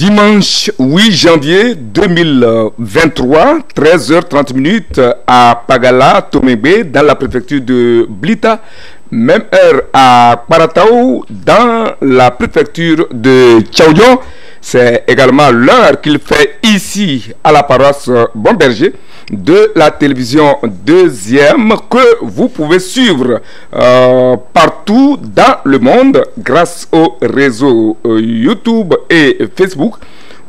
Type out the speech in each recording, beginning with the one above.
Dimanche 8 janvier 2023, 13h30 à Pagala, Tomébé, dans la préfecture de Blita. Même heure à Paratao, dans la préfecture de Tchaoudion. C'est également l'heure qu'il fait ici, à la paroisse Bon-Berger, de la télévision deuxième que vous pouvez suivre partout dans le monde grâce aux réseaux YouTube et Facebook,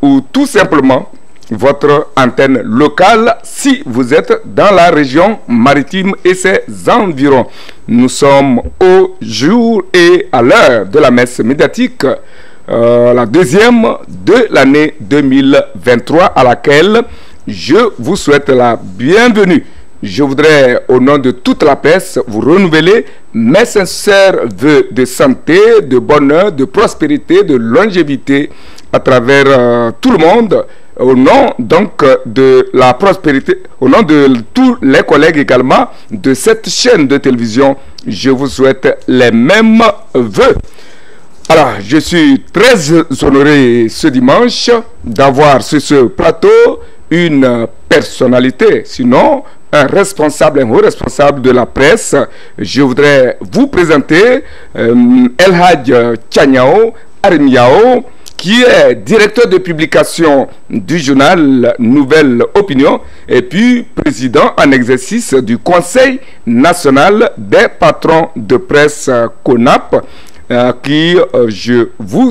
ou tout simplement votre antenne locale si vous êtes dans la région maritime et ses environs. Nous sommes au jour et à l'heure de la messe médiatique, la deuxième de l'année 2023, à laquelle je vous souhaite la bienvenue. Je voudrais, au nom de toute la presse, vous renouveler mes sincères vœux de santé, de bonheur, de prospérité, de longévité à travers tout le monde. Au nom donc de la prospérité, au nom de tous les collègues également de cette chaîne de télévision, je vous souhaite les mêmes vœux. Alors, je suis très honoré ce dimanche d'avoir sur ce plateau une personnalité, sinon un responsable, un haut responsable de la presse. Je voudrais vous présenter El Hadj Tchaniao Arimiao, qui est directeur de publication du journal Nouvelle Opinion et puis président en exercice du Conseil national des patrons de presse CONAP, qui je vous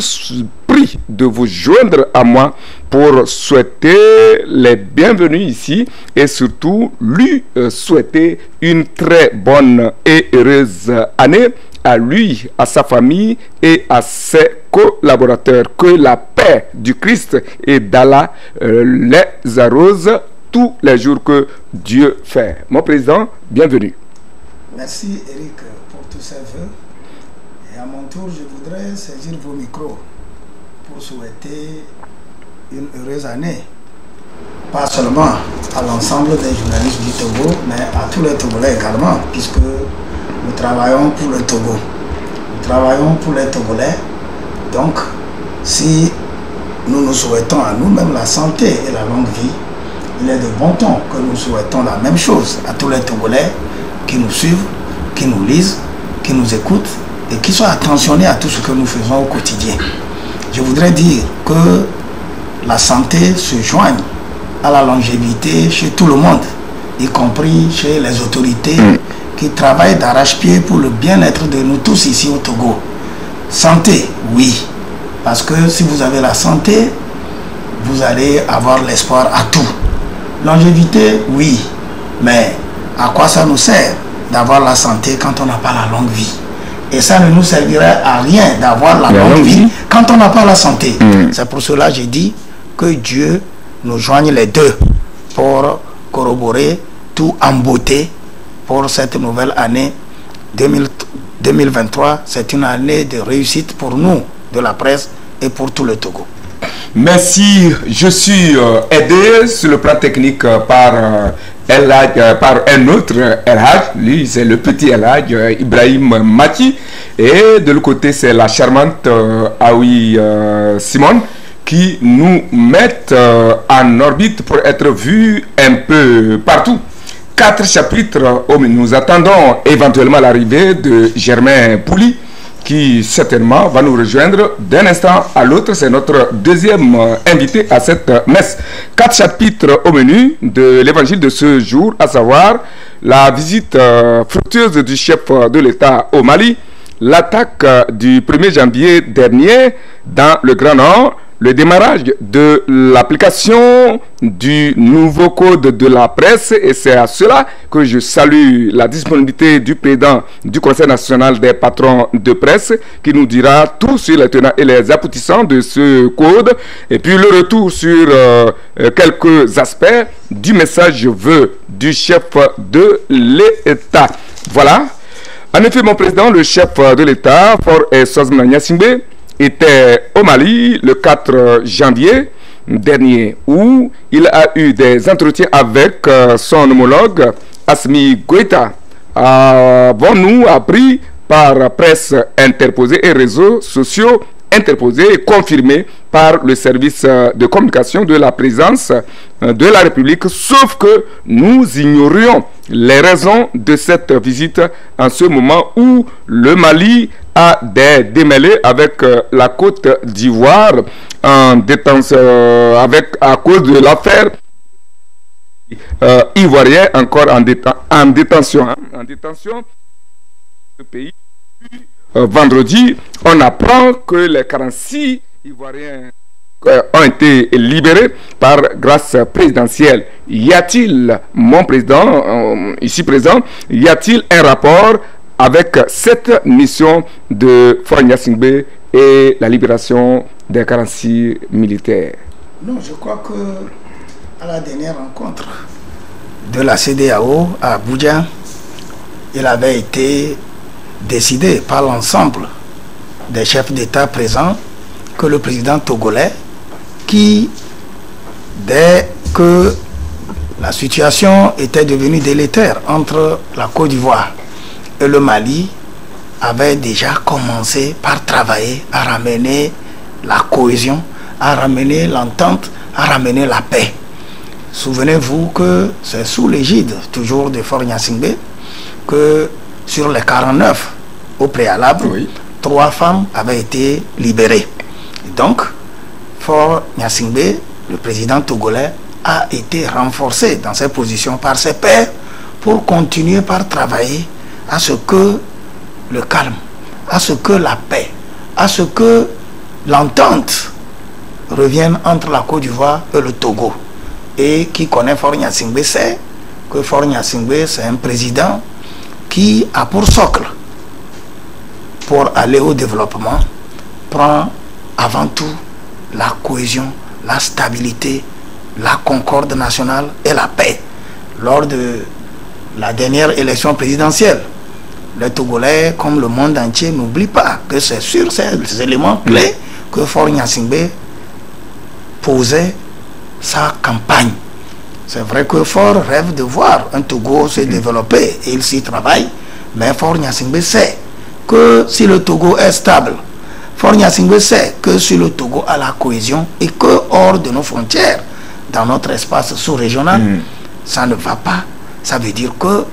prie de vous joindre à moi pour souhaiter les bienvenus ici et surtout lui souhaiter une très bonne et heureuse année à lui, à sa famille et à ses collaborateurs. Que la paix du Christ et d'Allah les arrose tous les jours que Dieu fait. Mon président, bienvenue. Merci Eric pour tous ces vœux. Et à mon tour, je voudrais saisir vos micros pour souhaiter une heureuse année. Pas seulement à l'ensemble des journalistes du Togo, mais à tous les Togolais également, puisque nous travaillons pour le Togo. Nous travaillons pour les Togolais. Donc, si nous nous souhaitons à nous-mêmes la santé et la longue vie, il est de bon ton que nous souhaitons la même chose à tous les Togolais qui nous suivent, qui nous lisent, qui nous écoutent et qui soient attentionnés à tout ce que nous faisons au quotidien. Je voudrais dire que la santé se joigne à la longévité chez tout le monde, y compris chez les autorités qui travaillent d'arrache-pied pour le bien-être de nous tous ici au Togo. Santé, oui, parce que si vous avez la santé, vous allez avoir l'espoir à tout. Longévité, oui, mais à quoi ça nous sert d'avoir la santé quand on n'a pas la longue vie? Et ça ne nous servirait à rien d'avoir la longue vie quand on n'a pas la santé. C'est pour cela que j'ai dit que Dieu nous joigne les deux pour corroborer tout en beauté pour cette nouvelle année 2023. C'est une année de réussite pour nous, de la presse et pour tout le Togo. Merci. Je suis aidé sur le plan technique par par un autre El Hadj. Lui, c'est le petit El Hadj Ibrahim Mati. Et de l'autre côté, c'est la charmante Aoui Simone, qui nous mettent en orbite pour être vus un peu partout. 4 chapitres. Nous attendons éventuellement l'arrivée de Germain Pouli, qui certainement va nous rejoindre d'un instant à l'autre. C'est notre deuxième invité à cette messe. 4 chapitres au menu de l'évangile de ce jour, à savoir la visite fructueuse du chef de l'État au Mali, l'attaque du 1er janvier dernier dans le Grand Nord, le démarrage de l'application du nouveau code de la presse, et c'est à cela que je salue la disponibilité du président du Conseil national des patrons de presse, qui nous dira tout sur les tenants et les aboutissants de ce code, et puis le retour sur quelques aspects du message vœu du chef de l'État. Voilà. En effet, mon président, le chef de l'État, Faure Sozman Gnassingbé, était au Mali le 4 janvier dernier, où il a eu des entretiens avec son homologue Assimi Goïta. Avons-nous appris par presse interposée et réseaux sociaux interposé et confirmé par le service de communication de la présidence de la République, sauf que nous ignorions les raisons de cette visite en ce moment où le Mali a des démêlés avec la Côte d'Ivoire en détention, à cause de l'affaire ivoirien encore en détention. En détention, ce pays. Vendredi, on apprend que les 46 Ivoiriens ont été libérés par grâce présidentielle. Y a-t-il, mon président, ici présent, y a-t-il un rapport avec cette mission de Faure Gnassingbé et la libération des 46 militaires? Non, je crois que à la dernière rencontre de la CEDEAO à Abuja, il avait été décidé par l'ensemble des chefs d'État présents que le président togolais, qui, dès que la situation était devenue délétère entre la Côte d'Ivoire et le Mali, avait déjà commencé par travailler à ramener la cohésion, à ramener l'entente, à ramener la paix. Souvenez-vous que c'est sous l'égide toujours de Faure Gnassingbé que sur les 49 au préalable, oui, 3 femmes avaient été libérées. Et donc, Faure Gnassingbé, le président togolais, a été renforcé dans ses positions par ses pairs pour continuer par travailler à ce que le calme, à ce que la paix, à ce que l'entente revienne entre la Côte d'Ivoire et le Togo. Et qui connaît Faure Gnassingbé sait que Faure Gnassingbé, c'est un président qui a pour socle, pour aller au développement, prend avant tout la cohésion, la stabilité, la concorde nationale et la paix. Lors de la dernière élection présidentielle, les Togolais, comme le monde entier, n'oublient pas que c'est sur ces éléments clés que Faure Gnassingbé posait sa campagne. C'est vrai que Faure rêve de voir un Togo se développer et il s'y travaille, mais Faure Gnassingbé sait que si le Togo est stable, Faure Gnassingbé sait que si le Togo a la cohésion et que hors de nos frontières, dans notre espace sous-régional, ça ne va pas. Ça veut dire que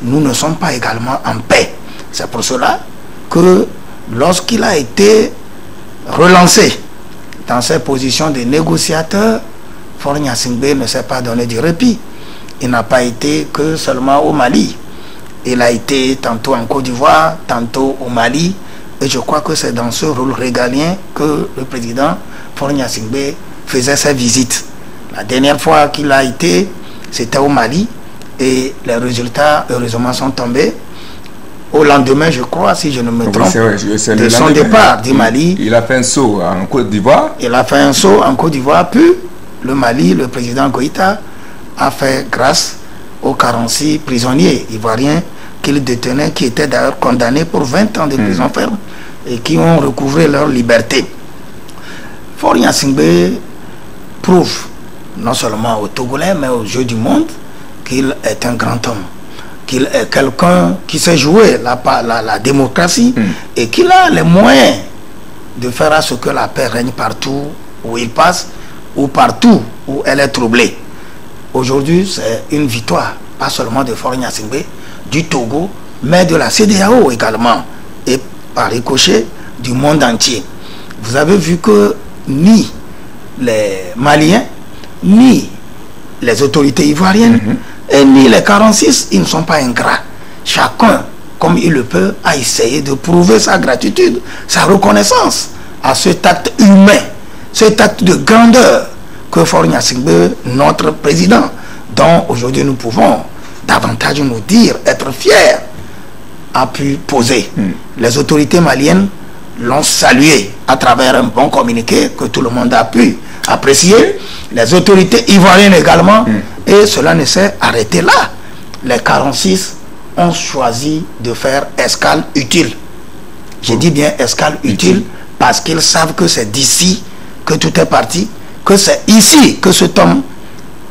nous ne sommes pas également en paix. C'est pour cela que lorsqu'il a été relancé dans ses positions de négociateur, Faure Gnassingbé ne s'est pas donné du répit. Il n'a pas été que seulement au Mali. Il a été tantôt en Côte d'Ivoire, tantôt au Mali. Et je crois que c'est dans ce rôle régalien que le président Faure Gnassingbé faisait ses visites. La dernière fois qu'il a été, c'était au Mali. Et les résultats, heureusement, sont tombés. Au lendemain, je crois, si je ne me trompe, de son départ du Mali. Il a fait un saut en Côte d'Ivoire. Il a fait un saut en Côte d'Ivoire, puis le Mali, le président Goïta, a fait grâce aux 46 prisonniers ivoiriens qu'il détenait, qui étaient d'ailleurs condamnés pour 20 ans de prison ferme et qui ont recouvré leur liberté. Faure Gnassingbé prouve, non seulement aux Togolais, mais aux yeux du monde, qu'il est un grand homme, qu'il est quelqu'un qui sait jouer la démocratie et qu'il a les moyens de faire à ce que la paix règne partout où il passe ou partout où elle est troublée. Aujourd'hui, c'est une victoire, pas seulement de Faure Gnassingbé, du Togo, mais de la CEDEAO également, et par ricochet du monde entier. Vous avez vu que ni les Maliens, ni les autorités ivoiriennes, et ni les 46, ils ne sont pas ingrats. Chacun, comme il le peut, a essayé de prouver sa gratitude, sa reconnaissance à cet acte humain, cet acte de grandeur que Faure Gnassingbé, notre président, dont aujourd'hui nous pouvons davantage nous dire, être fiers, a pu poser. Les autorités maliennes l'ont salué à travers un bon communiqué que tout le monde a pu apprécier. Les autorités ivoiriennes également, et cela ne s'est arrêté là. Les 46 ont choisi de faire escale utile. Je dis bien escale utile parce qu'ils savent que c'est d'ici que tout est parti, que c'est ici que cet homme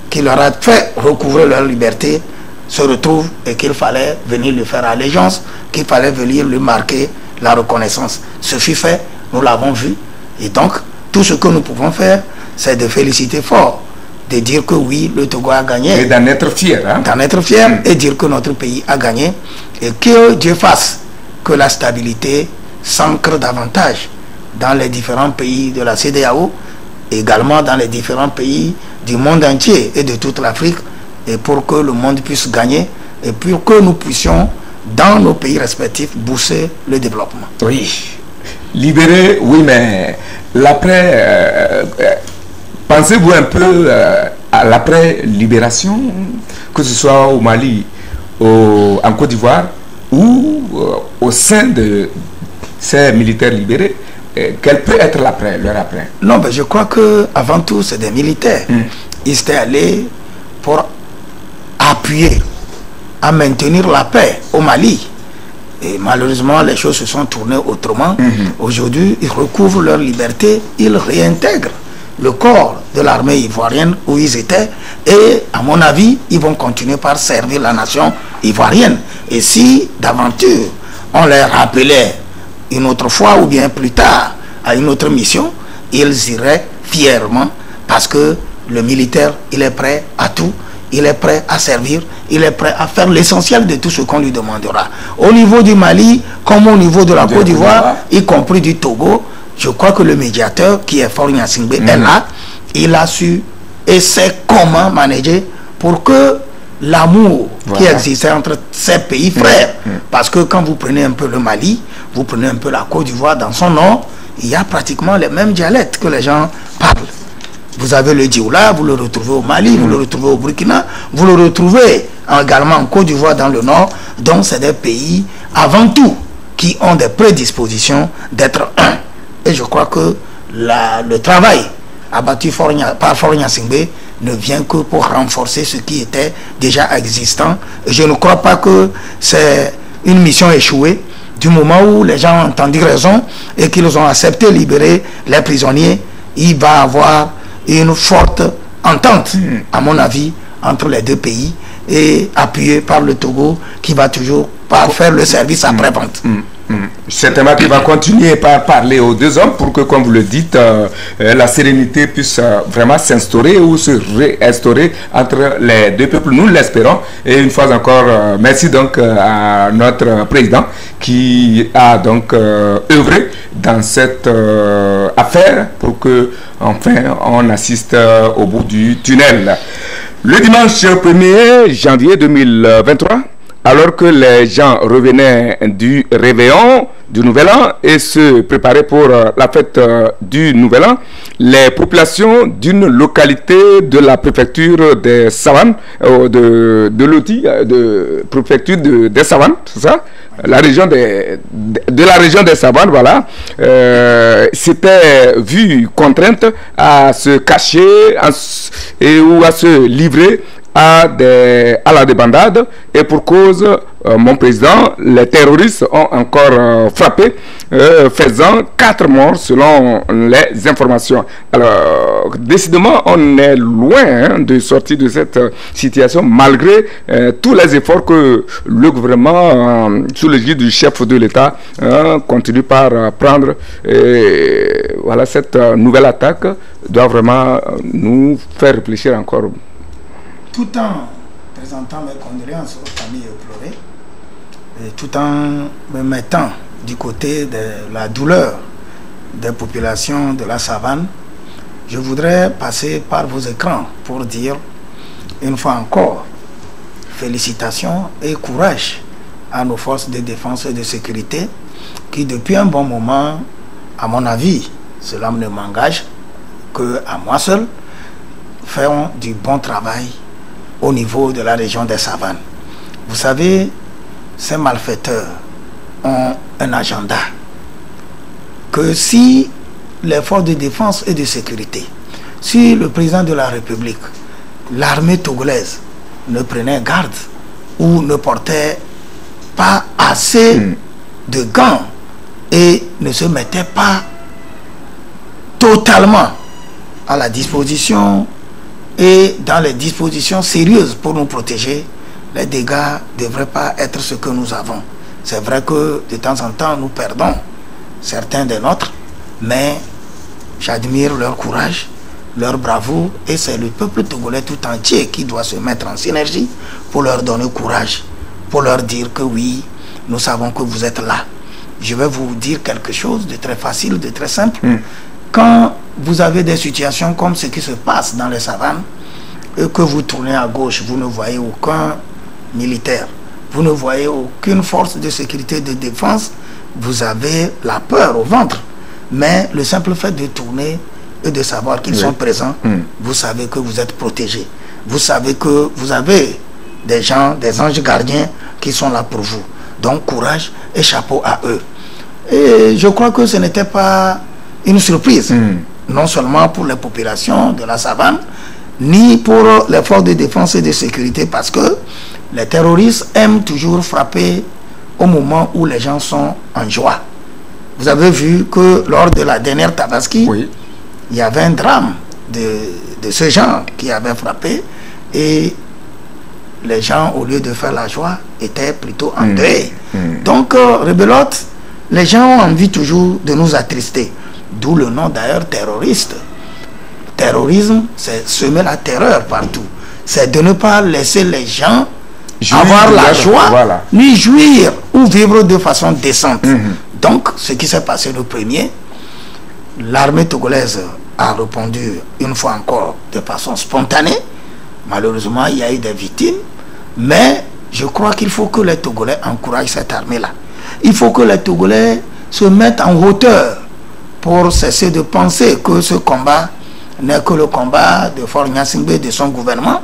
qui leur a fait recouvrer leur liberté se retrouve et qu'il fallait venir lui faire allégeance, qu'il fallait venir lui marquer la reconnaissance. Ce fut fait nous l'avons vu. Et donc, tout ce que nous pouvons faire, c'est de féliciter fort, de dire que oui, le Togo a gagné. Et d'en être fier. Hein? D'en être fier et dire que notre pays a gagné. Et que Dieu fasse que la stabilité s'ancre davantage dans les différents pays de la CEDEAO, également dans les différents pays du monde entier et de toute l'Afrique, et pour que le monde puisse gagner et pour que nous puissions, dans nos pays respectifs, booster le développement. Oui. Libérer, oui, mais l'après, pensez-vous un peu à l'après-libération, que ce soit au Mali, en Côte d'Ivoire ou au sein de ces militaires libérés, quel peut être l'après, leur après? Non, mais je crois que avant tout, c'est des militaires. Ils étaient allés pour appuyer à maintenir la paix au Mali. Et malheureusement, les choses se sont tournées autrement. Aujourd'hui, ils recouvrent leur liberté, ils réintègrent le corps de l'armée ivoirienne où ils étaient. Et à mon avis, ils vont continuer par servir la nation ivoirienne. Et si d'aventure, on les rappelait une autre fois ou bien plus tard à une autre mission, ils iraient fièrement parce que le militaire, il est prêt à tout. Il est prêt à servir, il est prêt à faire l'essentiel de tout ce qu'on lui demandera. Au niveau du Mali, comme au niveau de la Côte d'Ivoire, y compris du Togo, je crois que le médiateur, qui est Faure Gnassingbé, est là. Il a su et sait comment manager pour que l'amour qui existait entre ces pays frères, parce que quand vous prenez un peu le Mali, vous prenez un peu la Côte d'Ivoire dans son nord, il y a pratiquement les mêmes dialectes que les gens parlent. Vous avez le Dioula, vous le retrouvez au Mali, vous le retrouvez au Burkina, vous le retrouvez également en Côte d'Ivoire dans le nord. Donc c'est des pays, avant tout, qui ont des prédispositions d'être un. Et je crois que le travail abattu par Faure Gnassingbé ne vient que pour renforcer ce qui était déjà existant. Et je ne crois pas que c'est une mission échouée. Du moment où les gens ont entendu raison et qu'ils ont accepté libérer les prisonniers, il va y avoir une forte entente, à mon avis, entre les deux pays et appuyé par le Togo qui va toujours faire le service après-vente. Certainement qu'il va continuer par parler aux deux hommes pour que, comme vous le dites, la sérénité puisse vraiment s'instaurer ou se réinstaurer entre les deux peuples. Nous l'espérons. Et une fois encore, merci donc à notre président qui a donc œuvré dans cette affaire pour que, enfin, on assiste au bout du tunnel. Le dimanche 1er janvier 2023, alors que les gens revenaient du réveillon, du Nouvel An et se préparaient pour la fête du Nouvel An, les populations d'une localité de la préfecture des Savanes, de l'Oti, de préfecture des Savanes, c'est ça, la région de la région des Savanes, voilà, s'étaient vues contraintes à se cacher ou à se livrer à la débandade, et pour cause, mon président, les terroristes ont encore frappé, faisant 4 morts selon les informations. Alors, décidément, on est loin de sortir de cette situation malgré tous les efforts que le gouvernement, sous l'égide du chef de l'État, continue par prendre. Et voilà, cette nouvelle attaque doit vraiment nous faire réfléchir encore. Tout en présentant mes condoléances aux familles éplorées, et tout en me mettant du côté de la douleur des populations de la savane, je voudrais passer par vos écrans pour dire une fois encore félicitations et courage à nos forces de défense et de sécurité qui depuis un bon moment, à mon avis, cela ne m'engage qu'à moi seul, font du bon travail au niveau de la région des Savanes. Vous savez, ces malfaiteurs ont un agenda que si les forces de défense et de sécurité, si le président de la République, l'armée togolaise ne prenait garde ou ne portait pas assez de gants et ne se mettait pas totalement à la disposition et dans les dispositions sérieuses pour nous protéger, les dégâts ne devraient pas être ce que nous avons. C'est vrai que de temps en temps, nous perdons certains des nôtres, mais j'admire leur courage, leur bravoure, et c'est le peuple togolais tout entier qui doit se mettre en synergie pour leur donner courage, pour leur dire que oui, nous savons que vous êtes là. Je vais vous dire quelque chose de très facile, de très simple. Quand vous avez des situations comme ce qui se passe dans les savanes, et que vous tournez à gauche, vous ne voyez aucun militaire, vous ne voyez aucune force de sécurité, de défense, vous avez la peur au ventre. Mais le simple fait de tourner et de savoir qu'ils sont présents, vous savez que vous êtes protégés. Vous savez que vous avez des gens, des anges gardiens qui sont là pour vous. Donc courage et chapeau à eux. Et je crois que ce n'était pas une surprise, non seulement pour les populations de la savane, ni pour les forces de défense et de sécurité, parce que les terroristes aiment toujours frapper au moment où les gens sont en joie. Vous avez vu que lors de la dernière Tabaski, il y avait un drame de ce genre qui avait frappé, et les gens, au lieu de faire la joie, étaient plutôt en deuil. Donc, rebelote, les gens ont envie toujours de nous attrister. D'où le nom d'ailleurs terroriste. Terrorisme, c'est semer la terreur partout. C'est de ne pas laisser les gens avoir la joie, ni jouir ou vivre de façon décente. Donc, ce qui s'est passé le premier, l'armée togolaise a répondu une fois encore de façon spontanée. Malheureusement, il y a eu des victimes, mais je crois qu'il faut que les Togolais encouragent cette armée-là. Il faut que les Togolais se mettent en hauteur pour cesser de penser que ce combat n'est que le combat de Faure Gnassingbé et de son gouvernement,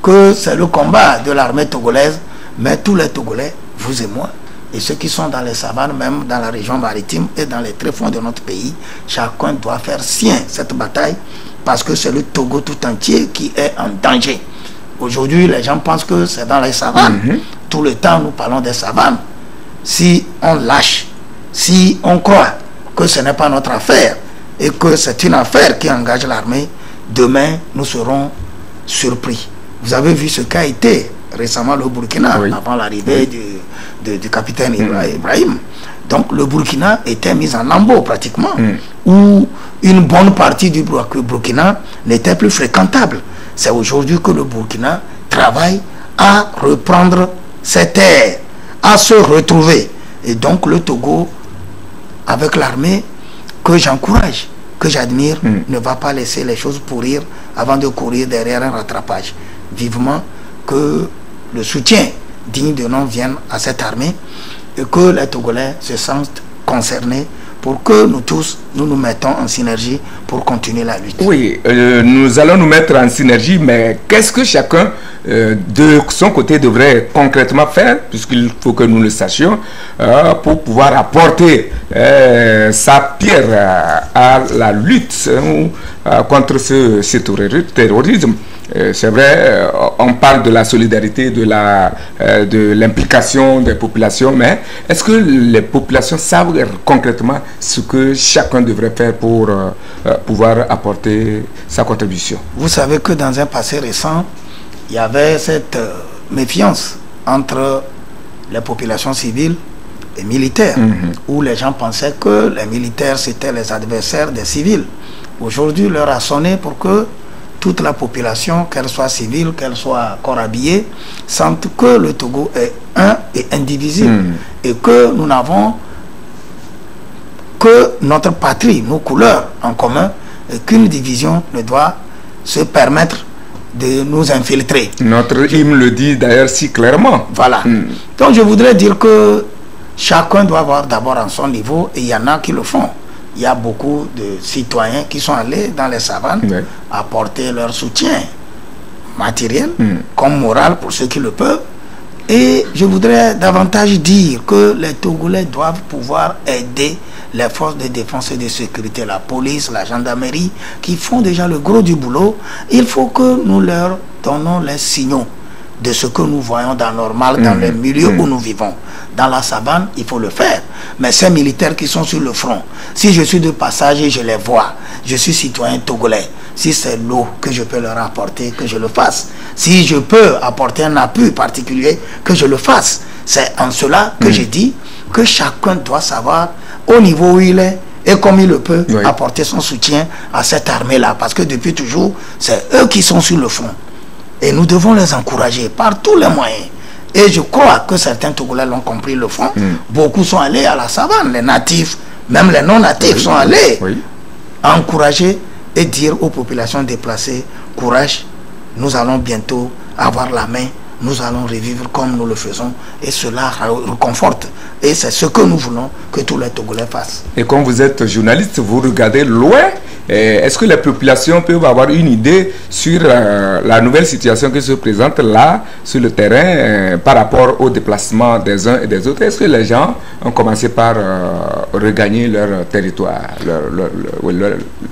que c'est le combat de l'armée togolaise, mais tous les Togolais, vous et moi, et ceux qui sont dans les savanes, même dans la région maritime et dans les tréfonds de notre pays, chacun doit faire sien cette bataille, parce que c'est le Togo tout entier qui est en danger. Aujourd'hui, les gens pensent que c'est dans les savanes. Tout le temps, nous parlons des savanes. Si on lâche, si on croit que ce n'est pas notre affaire et que c'est une affaire qui engage l'armée, demain, nous serons surpris. Vous avez vu ce qu'a été récemment le Burkina, avant l'arrivée du capitaine Ibrahim. Donc le Burkina était mis en lambeaux pratiquement, où une bonne partie du Burkina n'était plus fréquentable. C'est aujourd'hui que le Burkina travaille à reprendre ses terres, à se retrouver. Et donc le Togo, avec l'armée, que j'encourage, que j'admire, ne va pas laisser les choses pourrir avant de courir derrière un rattrapage. Vivement que le soutien digne de nom vienne à cette armée et que les Togolais se sentent concernés pour que nous tous, nous nous mettons en synergie pour continuer la lutte. Oui, nous allons nous mettre en synergie, mais qu'est-ce que chacun de son côté devrait concrètement faire, puisqu'il faut que nous le sachions, pour pouvoir apporter sa pierre à la lutte contre ce terrorisme. C'est vrai, on parle de la solidarité, de l'implication des populations, mais est-ce que les populations savent concrètement ce que chacun devrait faire pour pouvoir apporter sa contribution? Vous savez que dans un passé récent, il y avait cette méfiance entre les populations civiles et militaires, où les gens pensaient que les militaires c'était les adversaires des civils. Aujourd'hui, l'heure a sonné pour que toute la population, qu'elle soit civile, qu'elle soit corps habillée, sente que le Togo est un et indivisible et que nous n'avons que notre patrie, nos couleurs en commun, et qu'une division ne doit se permettre de nous infiltrer. Notre hymne le dit d'ailleurs si clairement. Voilà. Donc je voudrais dire que chacun doit avoir d'abord en son niveau, et il y en a qui le font. Il y a beaucoup de citoyens qui sont allés dans les savanes apporter leur soutien matériel comme moral pour ceux qui le peuvent. Et je voudrais davantage dire que les Togolais doivent pouvoir aider les forces de défense et de sécurité, la police, la gendarmerie, qui font déjà le gros du boulot. Il faut que nous leur donnons les signaux de ce que nous voyons dans le normal, dans le milieu où nous vivons. Dans la savane, il faut le faire. Mais ces militaires qui sont sur le front, si je suis de passage et je les vois, je suis citoyen togolais. Si c'est l'eau que je peux leur apporter, que je le fasse. Si je peux apporter un appui particulier, que je le fasse. C'est en cela que je dis que chacun doit savoir, au niveau où il est, et comme il le peut, apporter son soutien à cette armée-là. Parce que depuis toujours, c'est eux qui sont sur le front. Et nous devons les encourager par tous les moyens. Et je crois que certains Togolais l'ont compris le fond. Beaucoup sont allés à la savane, les natifs, même les non-natifs sont allés encourager et dire aux populations déplacées, courage, nous allons bientôt avoir la main, nous allons revivre comme nous le faisons, et cela reconforte. Et c'est ce que nous voulons que tous les Togolais fassent. Et comme vous êtes journaliste, vous regardez loin. Est-ce que les populations peuvent avoir une idée sur la nouvelle situation qui se présente là, sur le terrain, par rapport au déplacement des uns et des autres? Est-ce que les gens ont commencé par regagner leur territoire,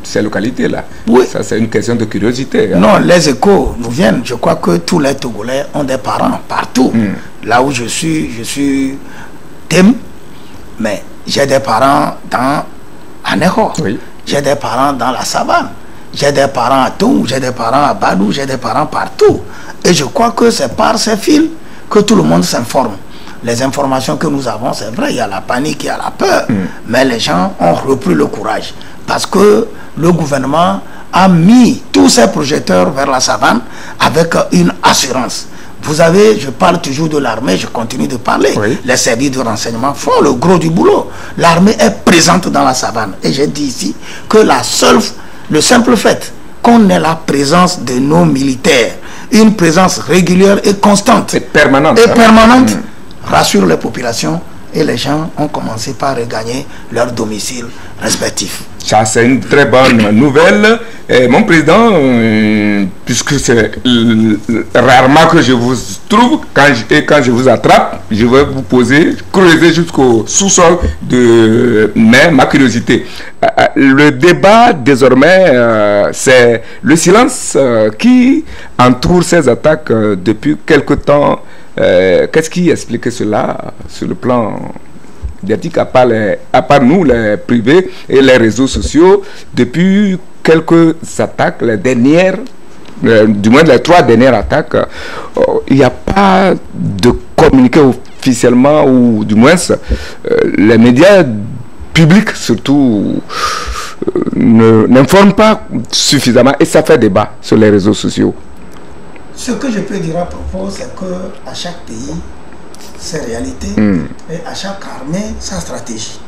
ces localités-là? Oui. Ça, c'est une question de curiosité. Non, les échos nous viennent. Je crois que tous les Togolais ont des parents partout. Là où je suis Thème, mais j'ai des parents dans Aného. J'ai des parents dans la savane, j'ai des parents à Toum, j'ai des parents à Badou, j'ai des parents partout. Et je crois que c'est par ces fils que tout le monde s'informe. Les informations que nous avons, c'est vrai, il y a la panique, il y a la peur, mais les gens ont repris le courage. Parce que le gouvernement a mis tous ses projecteurs vers la savane avec une assurance. Vous avez, je parle toujours de l'armée, je continue de parler. Les services de renseignement font le gros du boulot. L'armée est présente dans la savane. Et j'ai dit ici que le simple fait qu'on ait la présence de nos militaires, une présence régulière et constante, et permanente, rassure les populations, et les gens ont commencé par regagner leur domicile respectif. Ça, c'est une très bonne nouvelle. Et mon président, puisque c'est rarement que je vous trouve, quand je vous attrape, je vais vous creuser jusqu'au sous-sol de ma curiosité. Le débat, désormais, c'est le silence qui entoure ces attaques depuis quelque temps. Qu'est-ce qui explique cela sur le plan d'éthique, à part nous, les privés et les réseaux sociaux? Depuis quelques attaques, les dernières, du moins les 3 dernières attaques, il n'y a pas de communiqué officiellement, ou du moins les médias publics surtout n'informent pas suffisamment, et ça fait débat sur les réseaux sociaux. Ce que je peux dire à propos, c'est qu'à chaque pays, ses réalités, et à chaque armée, sa stratégie.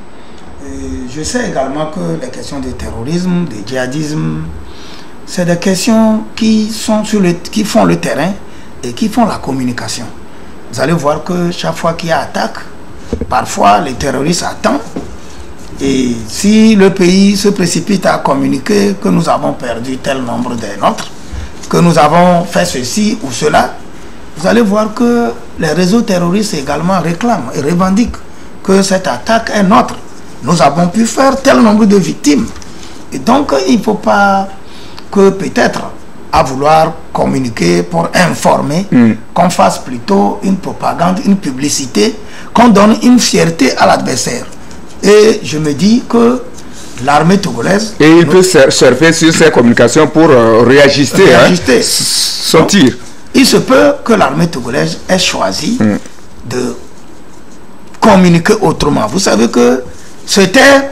Je sais également que les questions de terrorisme, de djihadisme, c'est des questions qui font le terrain et qui font la communication. Vous allez voir que chaque fois qu'il y a attaque, parfois les terroristes attendent, et si le pays se précipite à communiquer que nous avons perdu tel nombre de nôtres, que nous avons fait ceci ou cela, vous allez voir que les réseaux terroristes également réclament et revendiquent que cette attaque est nôtre. Nous avons pu faire tel nombre de victimes. Et donc, il ne faut pas que peut-être, à vouloir communiquer pour informer, qu'on fasse plutôt une propagande, une publicité, qu'on donne une fierté à l'adversaire. Et je me dis que l'armée togolaise... Et il peut surfer sur ces communications pour réajuster son tir. Il se peut que l'armée togolaise ait choisi de communiquer autrement. Vous savez que se taire,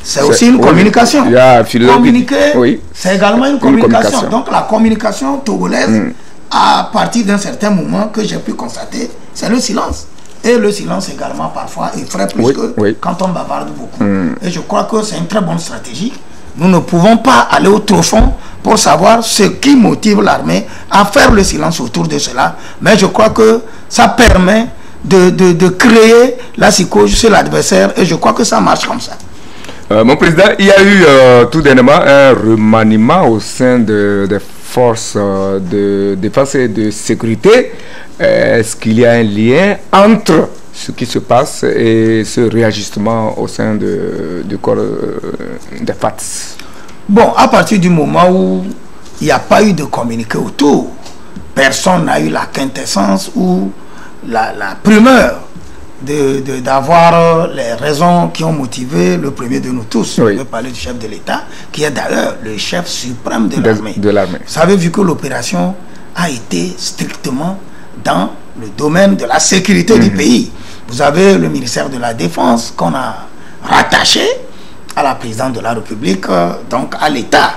c'est aussi une communication. Communiquer, c'est également une communication. Donc la communication togolaise, à partir d'un certain moment que j'ai pu constater, c'est le silence. Et le silence également parfois effraie plus que quand on bavarde beaucoup. Et je crois que c'est une très bonne stratégie. Nous ne pouvons pas aller au profond pour savoir ce qui motive l'armée à faire le silence autour de cela. Mais je crois que ça permet de créer la psychose chez l'adversaire, et je crois que ça marche comme ça. Mon président, il y a eu tout dernièrement un remaniement au sein des forces de défense et de sécurité. Est-ce qu'il y a un lien entre ce qui se passe et ce réajustement au sein du corps des FATS? Bon, à partir du moment où il n'y a pas eu de communiqué autour, personne n'a eu la quintessence ou la primeur d'avoir les raisons qui ont motivé le premier de nous tous. Je vais parler du chef de l'État, qui est d'ailleurs le chef suprême de l'armée. Vous savez, vu que l'opération a été strictement dans le domaine de la sécurité du pays. Vous avez le ministère de la Défense qu'on a rattaché à la présidente de la République, donc à l'État,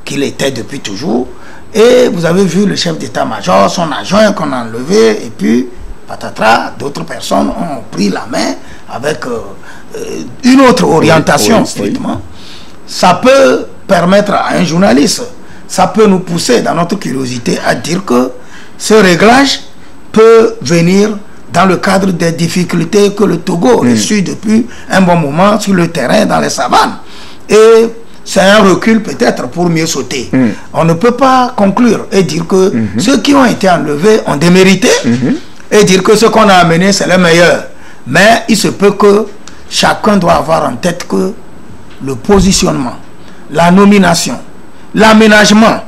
qu'il était depuis toujours. Et vous avez vu le chef d'état-major, son adjoint qu'on a enlevé, et puis, patatras, d'autres personnes ont pris la main avec une autre orientation, strictement. Ça peut permettre à un journaliste, ça peut nous pousser dans notre curiosité à dire que ce réglage peut venir dans le cadre des difficultés que le Togo reçut depuis un bon moment sur le terrain, dans les savanes. Et c'est un recul peut-être pour mieux sauter. On ne peut pas conclure et dire que ceux qui ont été enlevés ont démérité et dire que ce qu'on a amené c'est le meilleur. Mais il se peut que chacun doit avoir en tête que le positionnement, la nomination, l'aménagement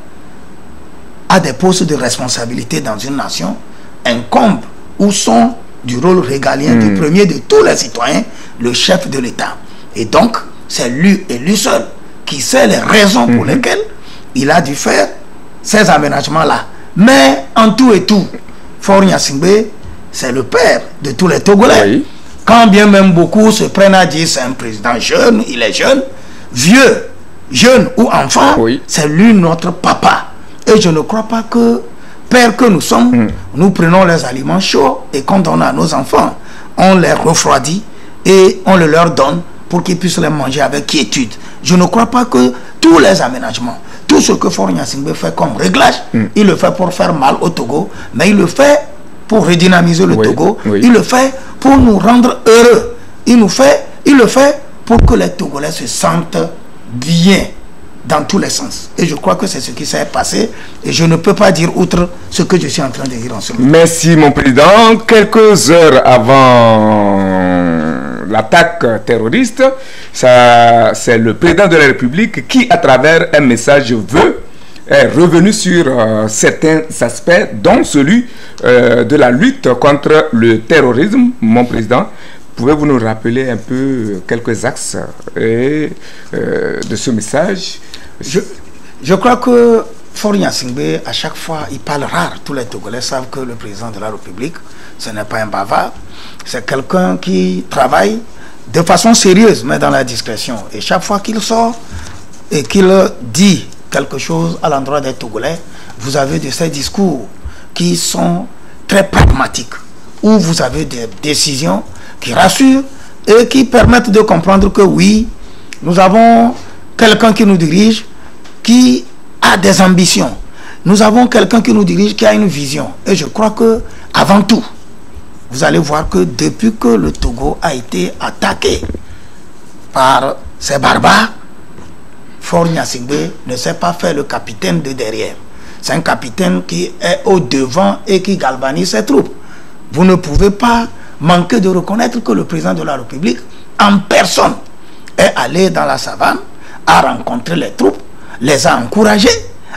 à des postes de responsabilité dans une nation incombe ou sont du rôle régalien du premier de tous les citoyens, le chef de l'État. Et donc, c'est lui et lui seul qui sait les raisons pour lesquelles il a dû faire ces aménagements-là. Mais en tout et tout, Faure Gnassingbé, c'est le père de tous les Togolais. Oui. Quand bien même beaucoup se prennent à dire c'est un président jeune, il est jeune, vieux, jeune ou enfant, c'est lui notre papa. Et je ne crois pas que, père que nous sommes, nous prenons les aliments chauds et quand on a nos enfants, on les refroidit et on les leur donne pour qu'ils puissent les manger avec quiétude. Je ne crois pas que tous les aménagements, tout ce que Faure Gnassingbé fait comme réglage, il le fait pour faire mal au Togo, mais il le fait pour redynamiser le Togo, il le fait pour nous rendre heureux, il le fait pour que les Togolais se sentent bien dans tous les sens. Et je crois que c'est ce qui s'est passé et je ne peux pas dire outre ce que je suis en train de dire en ce moment. Merci mon président. Quelques heures avant l'attaque terroriste, c'est le président de la République qui, à travers un message est revenu sur certains aspects, dont celui de la lutte contre le terrorisme. Mon président, pouvez-vous nous rappeler un peu quelques axes de ce message? Je crois que Faure Gnassingbé, à chaque fois, il parle rare. Tous les Togolais savent que le président de la République, ce n'est pas un bavard. C'est quelqu'un qui travaille de façon sérieuse, mais dans la discrétion. Et chaque fois qu'il sort et qu'il dit quelque chose à l'endroit des Togolais, vous avez de ces discours qui sont très pragmatiques, où vous avez des décisions qui rassurent et qui permettent de comprendre que oui, nous avons quelqu'un qui nous dirige, qui a des ambitions. Nous avons quelqu'un qui nous dirige, qui a une vision. Et je crois que, avant tout, vous allez voir que depuis que le Togo a été attaqué par ces barbares, Faure Gnassingbé ne s'est pas fait le capitaine de derrière. C'est un capitaine qui est au devant et qui galvanise ses troupes. Vous ne pouvez pas manquer de reconnaître que le président de la République, en personne, est allé dans la savane, a rencontré les troupes, les a encouragés,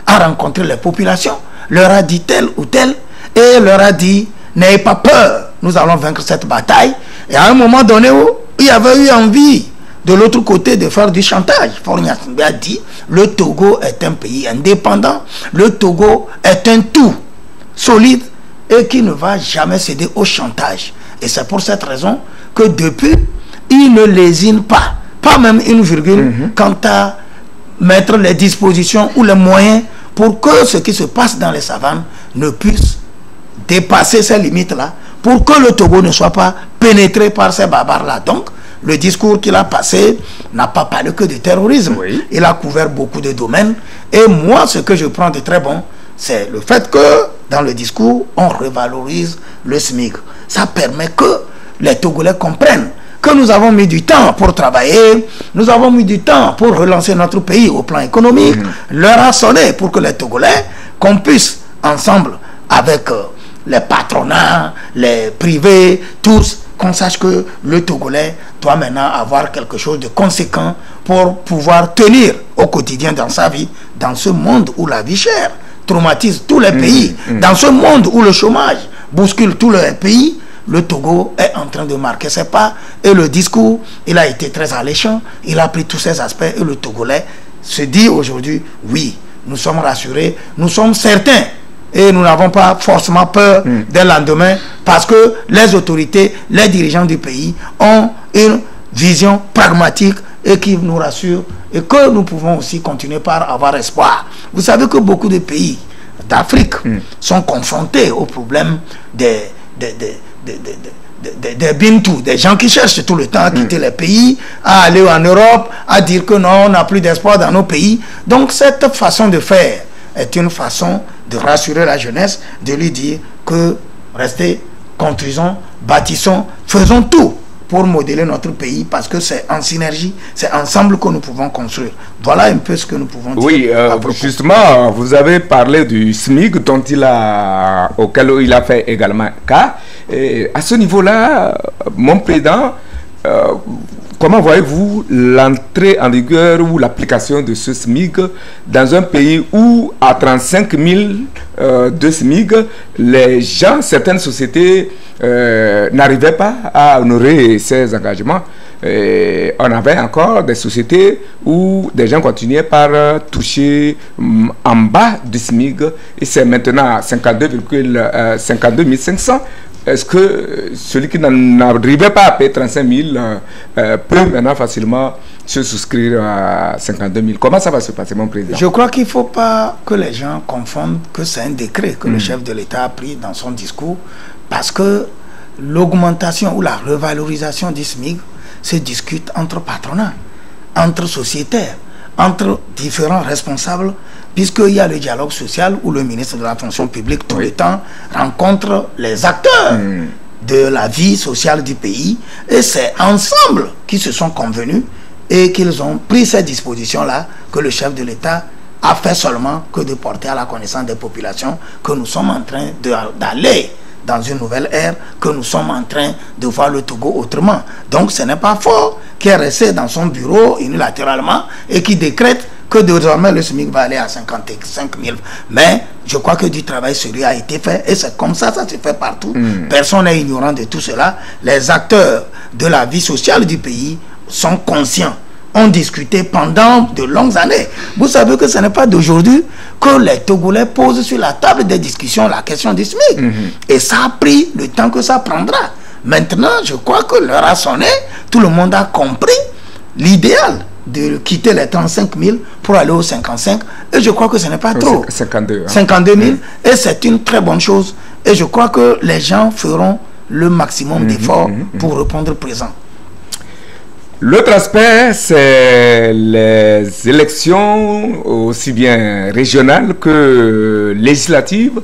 a rencontré les populations, leur a dit tel ou tel, et leur a dit, n'ayez pas peur, nous allons vaincre cette bataille. Et à un moment donné où il y avait eu envie de l'autre côté de faire du chantage, Faure Gnassingbé a dit, le Togo est un pays indépendant, le Togo est un tout solide et qui ne va jamais céder au chantage. Et c'est pour cette raison que depuis, il ne lésine pas même une virgule, quant à mettre les dispositions ou les moyens pour que ce qui se passe dans les savanes ne puisse dépasser ces limites-là, pour que le Togo ne soit pas pénétré par ces barbares-là. Donc, le discours qu'il a passé n'a pas parlé que de terrorisme. Il a couvert beaucoup de domaines. Et moi, ce que je prends de très bon, c'est le fait que, dans le discours, on revalorise le SMIC. Ça permet que les Togolais comprennent que nous avons mis du temps pour travailler, nous avons mis du temps pour relancer notre pays au plan économique. L'heure a sonné pour que les Togolais, qu'on puisse ensemble avec les patronats, les privés, tous, qu'on sache que le Togolais doit maintenant avoir quelque chose de conséquent pour pouvoir tenir au quotidien dans sa vie, dans ce monde où la vie chère traumatise tous les pays, dans ce monde où le chômage bouscule tous les pays. Le Togo est en train de marquer ses pas et le discours, il a été très alléchant, il a pris tous ces aspects et le Togolais se dit aujourd'hui, oui, nous sommes rassurés, nous sommes certains et nous n'avons pas forcément peur des lendemains parce que les autorités, les dirigeants du pays ont une vision pragmatique et qui nous rassure et que nous pouvons aussi continuer par avoir espoir. Vous savez que beaucoup de pays d'Afrique sont confrontés au problème des Bintou, des gens qui cherchent tout le temps à quitter les pays, à aller en Europe, à dire que non, on n'a plus d'espoir dans nos pays. Donc cette façon de faire est une façon de rassurer la jeunesse, de lui dire que restez, construisons, bâtissons, faisons tout pour modeler notre pays, parce que c'est en synergie, c'est ensemble que nous pouvons construire. Voilà un peu ce que nous pouvons dire. Oui, justement, vous avez parlé du SMIC auquel il a fait également cas. Et à ce niveau-là, mon président, comment voyez-vous l'entrée en vigueur ou l'application de ce SMIC dans un pays où, à 35 000 de SMIC, les gens, certaines sociétés n'arrivaient pas à honorer ces engagements? Et on avait encore des sociétés où des gens continuaient par toucher en bas du SMIC, et c'est maintenant 52 500. Est-ce que celui qui n'arrivait pas à payer 35 000 peut maintenant facilement se souscrire à 52 000? Comment ça va se passer, mon président? Je crois qu'il ne faut pas que les gens confondent que c'est un décret que le chef de l'État a pris dans son discours, parce que l'augmentation ou la revalorisation du SMIC se discute entre patronats, entre sociétaires, entre différents responsables, puisqu'il y a le dialogue social où le ministre de la fonction publique tout le temps rencontre les acteurs de la vie sociale du pays, et c'est ensemble qu'ils se sont convenus et qu'ils ont pris ces dispositions-là que le chef de l'État a fait seulement que de porter à la connaissance des populations que nous sommes en train d'aller dans une nouvelle ère, que nous sommes en train de voir le Togo autrement. Donc ce n'est pas fort qui est resté dans son bureau unilatéralement et qui décrète que désormais le SMIC va aller à 55 000. Mais je crois que du travail sérieux a été fait, et c'est comme ça, ça se fait partout. Personne n'est ignorant de tout cela. Les acteurs de la vie sociale du pays sont conscients, ont discuté pendant de longues années. Vous savez que ce n'est pas d'aujourd'hui que les Togolais posent sur la table des discussions la question du SMIC. Et ça a pris le temps que ça prendra. Maintenant, je crois que l'heure a sonné, tout le monde a compris l'idéal de quitter les 35 000 pour aller aux 55, et je crois que ce n'est pas trop. 52 000, et c'est une très bonne chose, et je crois que les gens feront le maximum d'efforts pour répondre présent. L'autre aspect, c'est les élections aussi bien régionales que législatives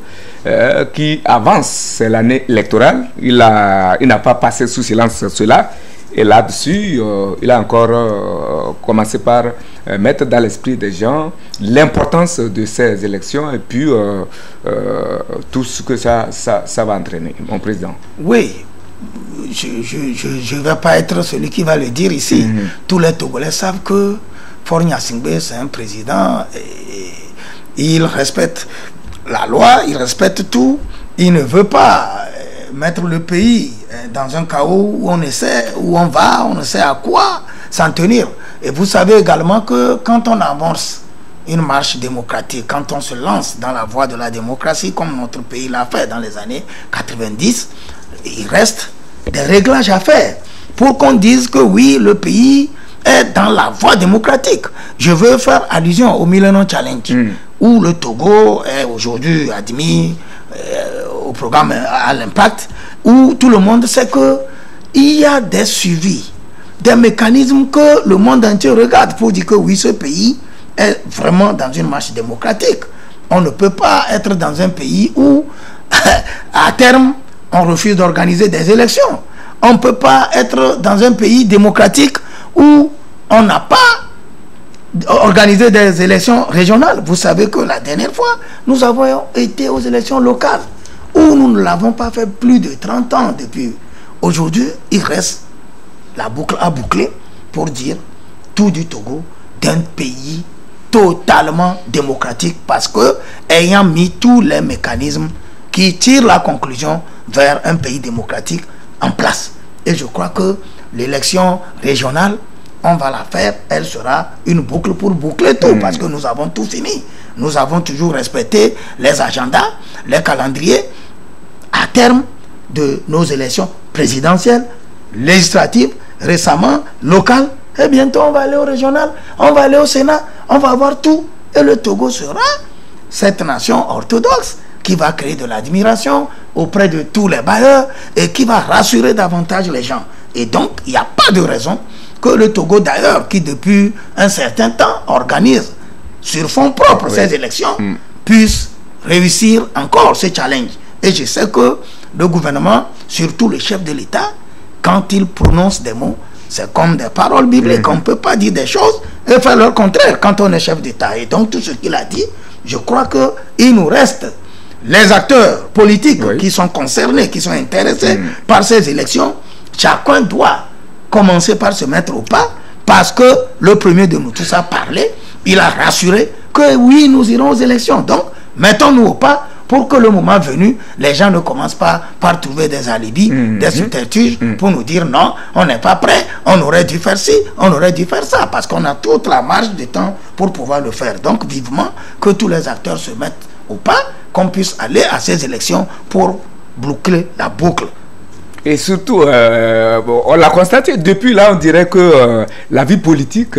qui avancent. C'est l'année électorale. Il n'a pas passé sous silence cela. Et là-dessus, il a encore commencé par mettre dans l'esprit des gens l'importance de ces élections et puis tout ce que ça va entraîner, mon président. Oui, je ne vais pas être celui qui va le dire ici. Tous les Togolais savent que Faure Gnassingbé, c'est un président, et il respecte la loi, il respecte tout. Il ne veut pas mettre le pays dans un chaos où on essaie, où on va, on ne sait à quoi s'en tenir. Et vous savez également que quand on amorce une marche démocratique, quand on se lance dans la voie de la démocratie, comme notre pays l'a fait dans les années 90, il reste des réglages à faire pour qu'on dise que oui, le pays est dans la voie démocratique. Je veux faire allusion au Millennium Challenge, où le Togo est aujourd'hui admis au programme à l'impact, où tout le monde sait qu'il y a des suivis, des mécanismes que le monde entier regarde pour dire que oui, ce pays est vraiment dans une marche démocratique. On ne peut pas être dans un pays où, à terme, on refuse d'organiser des élections. On ne peut pas être dans un pays démocratique où on n'a pas organisé des élections régionales. Vous savez que la dernière fois, nous avons été aux élections locales, où nous ne l'avons pas fait plus de 30 ans depuis. Aujourd'hui, il reste la boucle à boucler pour dire tout du Togo d'un pays totalement démocratique, parce que ayant mis tous les mécanismes qui tirent la conclusion vers un pays démocratique en place. Et je crois que l'élection régionale, on va la faire, elle sera une boucle pour boucler tout, parce que nous avons tout fini. Nous avons toujours respecté les agendas, les calendriers à terme de nos élections présidentielles, législatives, récemment locales Et bientôt, on va aller au régional, on va aller au Sénat, on va avoir tout. Et le Togo sera cette nation orthodoxe qui va créer de l'admiration auprès de tous les bailleurs et qui va rassurer davantage les gens. Et donc, il n'y a pas de raison que le Togo, d'ailleurs, qui depuis un certain temps organise sur fonds propres ces élections, puisse réussir encore ce challenge. Et je sais que le gouvernement, surtout le chef de l'État, quand il prononce des mots, c'est comme des paroles bibliques. On ne peut pas dire des choses et faire le contraire quand on est chef d'État. Et donc, tout ce qu'il a dit, je crois qu'il nous reste les acteurs politiques qui sont concernés, qui sont intéressés par ces élections. Chacun doit commencer par se mettre au pas, parce que le premier de nous tous a parlé, il a rassuré que oui, nous irons aux élections. Donc, mettons-nous au pas pour que le moment venu, les gens ne commencent pas par trouver des alibis, des subterfuges pour nous dire non, on n'est pas prêt, on aurait dû faire ci, on aurait dû faire ça, parce qu'on a toute la marge de temps pour pouvoir le faire. Donc, vivement que tous les acteurs se mettent au pas, qu'on puisse aller à ces élections pour boucler la boucle. Et surtout, on l'a constaté, depuis là, on dirait que la vie politique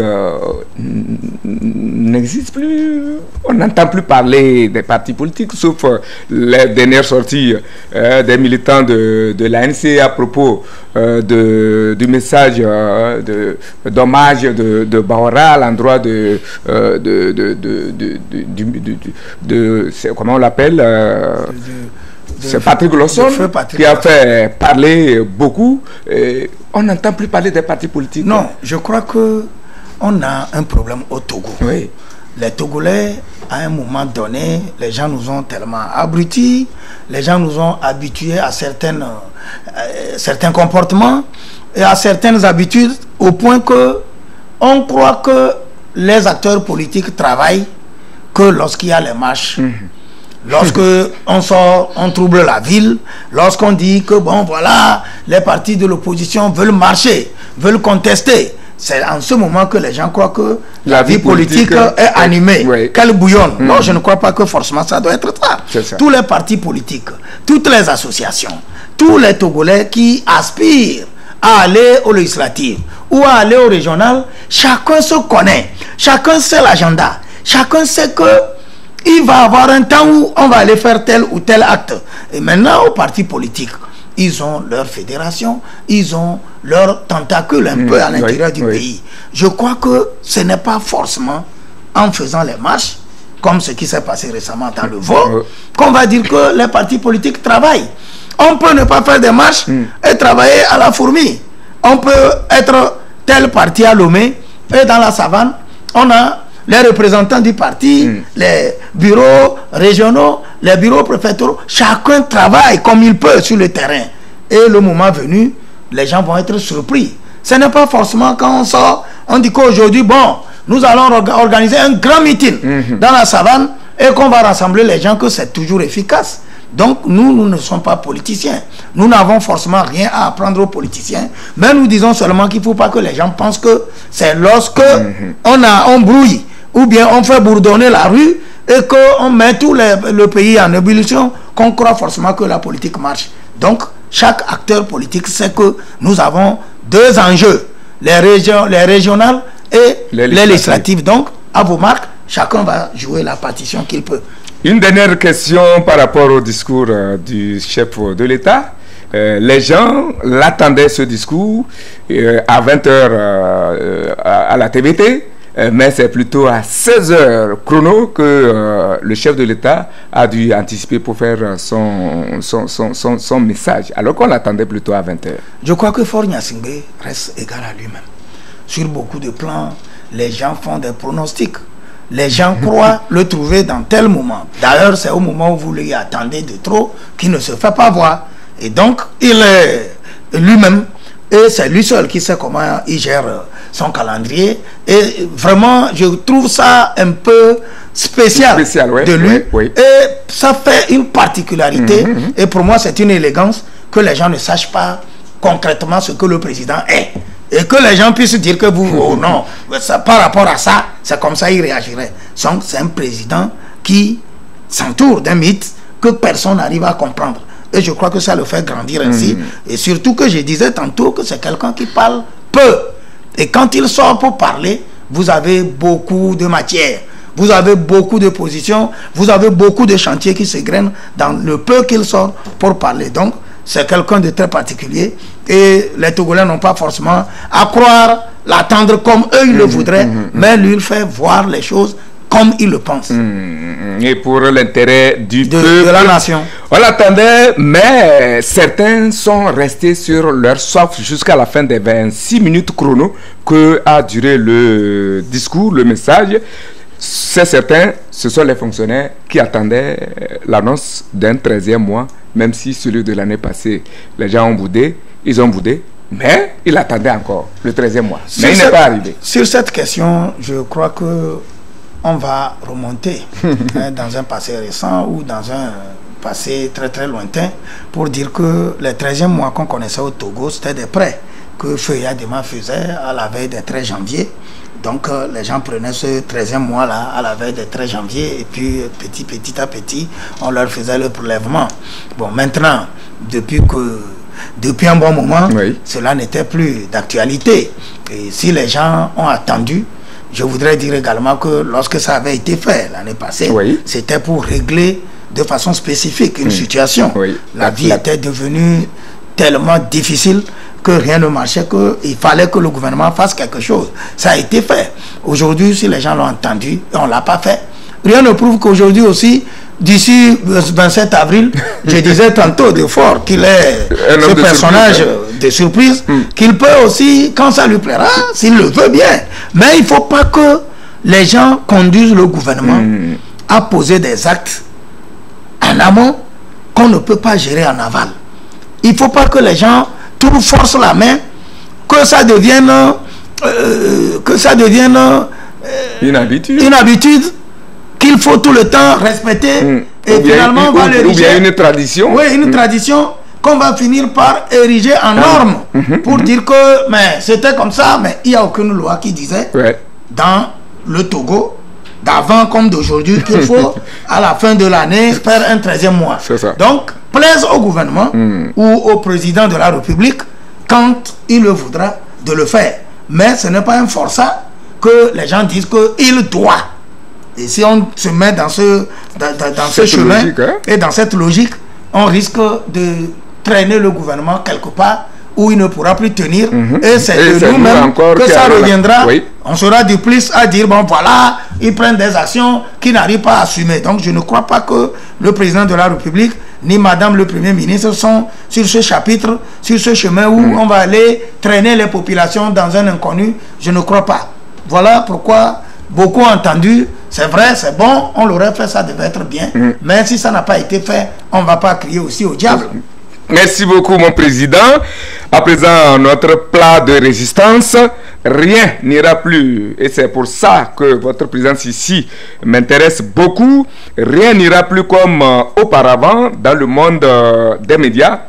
n'existe plus. On n'entend plus parler des partis politiques, sauf les dernières sorties des militants de l'ANC à propos du message d'hommage de Bahora à l'endroit de comment on l'appelle c'est Patrick Lawson qui a fait parler beaucoup. On n'entend plus parler des partis politiques. Non, je crois qu'on a un problème au Togo. Oui. Les Togolais, à un moment donné, les gens nous ont tellement abrutis, les gens nous ont habitués à certains comportements et à certaines habitudes, au point que on croit que les acteurs politiques travaillent que lorsqu'il y a les marches. Lorsque on sort, on trouble la ville, lorsqu'on dit que bon voilà, les partis de l'opposition veulent marcher, veulent contester, c'est en ce moment que les gens croient que la vie politique est animée, qu'elle bouillonne. Non, je ne crois pas que forcément ça doit être ça. Tous les partis politiques, toutes les associations, tous les Togolais qui aspirent à aller au législatif ou à aller au régional, chacun se connaît, chacun sait l'agenda, chacun sait que il va avoir un temps où on va aller faire tel ou tel acte. Et maintenant, aux partis politiques, ils ont leur fédération, ils ont leur tentacule un peu à l'intérieur du pays. Je crois que ce n'est pas forcément en faisant les marches, comme ce qui s'est passé récemment dans le Vaud, qu'on va dire que les partis politiques travaillent. On peut ne pas faire des marches et travailler à la fourmi. On peut être tel parti à Lomé et dans la savane, on a les représentants du parti, les bureaux régionaux, les bureaux préfectoraux, chacun travaille comme il peut sur le terrain. Et le moment venu, les gens vont être surpris. Ce n'est pas forcément quand on sort, on dit qu'aujourd'hui, bon, nous allons organiser un grand meeting dans la savane et qu'on va rassembler les gens, que c'est toujours efficace. Donc nous ne sommes pas politiciens. Nous n'avons forcément rien à apprendre aux politiciens. Mais nous disons seulement qu'il ne faut pas que les gens pensent que c'est lorsque on brouille ou bien on fait bourdonner la rue et qu'on met tout le pays en ébullition, qu'on croit forcément que la politique marche. Donc chaque acteur politique sait que nous avons deux enjeux, les régionales et les législatives. Donc à vos marques, chacun va jouer la partition qu'il peut. Une dernière question par rapport au discours du chef de l'État. Les gens l'attendaient, ce discours, à 20h à la TVT, mais c'est plutôt à 16h chrono que le chef de l'État a dû anticiper pour faire son message, alors qu'on l'attendait plutôt à 20h. Je crois que Faure Gnassingbé reste égal à lui-même. Sur beaucoup de plans, les gens font des pronostics. Les gens croient le trouver dans tel moment. D'ailleurs, c'est au moment où vous lui attendez de trop qu'il ne se fait pas voir. Et donc, il est lui-même, et c'est lui seul qui sait comment il gère son calendrier. Et vraiment, je trouve ça un peu spécial de lui. Et ça fait une particularité. Et pour moi, c'est une élégance que les gens ne sachent pas concrètement ce que le président est. Et que les gens puissent dire que vous, oh non, ça, par rapport à ça, c'est comme ça il réagirait. Donc c'est un président qui s'entoure d'un mythe que personne n'arrive à comprendre. Et je crois que ça le fait grandir ainsi. Et surtout que je disais tantôt que c'est quelqu'un qui parle peu, Et quand il sort pour parler, vous avez beaucoup de matière. Vous avez beaucoup de positions, vous avez beaucoup de chantiers qui s'égrènent dans le peu qu'il sort pour parler. Donc, c'est quelqu'un de très particulier et les Togolais n'ont pas forcément à croire, l'attendre comme eux ils le voudraient, mais lui il fait voir les choses comme il le pense. Et pour l'intérêt de la nation. On l'attendait, mais certains sont restés sur leur soif jusqu'à la fin des 26 minutes chrono que a duré le discours, le message. C'est certain, ce sont les fonctionnaires qui attendaient l'annonce d'un 13e mois, même si celui de l'année passée, les gens ont boudé, ils ont boudé, mais ils attendaient encore le 13e mois. Mais il n'est pas arrivé. Sur cette question, je crois que on va remonter dans un passé récent ou dans un passé très très lointain pour dire que les 13e mois qu'on connaissait au Togo, c'était des prêts que Feu Yadema faisait à la veille des 13 janvier. Donc les gens prenaient ce 13e mois-là à la veille des 13 janvier et puis petit à petit, on leur faisait le prélèvement. Bon, maintenant, depuis un bon moment, cela n'était plus d'actualité. Et si les gens ont attendu, je voudrais dire également que lorsque ça avait été fait l'année passée, c'était pour régler de façon spécifique une situation. La vie était devenue tellement difficile que rien ne marchait, qu'il fallait que le gouvernement fasse quelque chose. Ça a été fait. Aujourd'hui, si les gens l'ont entendu et on ne l'a pas fait, rien ne prouve qu'aujourd'hui aussi, d'ici 27 avril, je disais tantôt de Fort qu'il est ce personnage de surprise, qu'il peut aussi, quand ça lui plaira, s'il le veut bien. Mais il ne faut pas que les gens conduisent le gouvernement à poser des actes en amont qu'on ne peut pas gérer en aval. Il ne faut pas que les gens force la main, que ça devienne une habitude qu'il faut tout le temps respecter et finalement on va l'ériger. Une tradition. Oui, une tradition qu'on va finir par ériger en norme pour dire que mais c'était comme ça, mais il n'y a aucune loi qui disait dans le Togo d'avant comme d'aujourd'hui qu'il faut à la fin de l'année faire un 13e mois. Donc plaise au gouvernement ou au président de la République quand il le voudra de le faire. Mais ce n'est pas un forçat que les gens disent qu'il doit. Et si on se met dans ce chemin logique, et dans cette logique, on risque de traîner le gouvernement quelque part où il ne pourra plus tenir. Et c'est de nous-mêmes que ça reviendra. On sera du plus à dire, bon voilà, ils prennent des actions qu'ils n'arrivent pas à assumer. Donc je ne crois pas que le président de la République ni Madame le Premier ministre sont sur ce chapitre, sur ce chemin où on va aller traîner les populations dans un inconnu. Je ne crois pas. Voilà pourquoi beaucoup ont entendu, c'est vrai, c'est bon, on l'aurait fait, ça devait être bien. Mais si ça n'a pas été fait, on ne va pas crier aussi au diable. Merci beaucoup, mon président. À présent, notre plat de résistance, rien n'ira plus. Et c'est pour ça que votre présence ici m'intéresse beaucoup. Rien n'ira plus comme auparavant dans le monde des médias.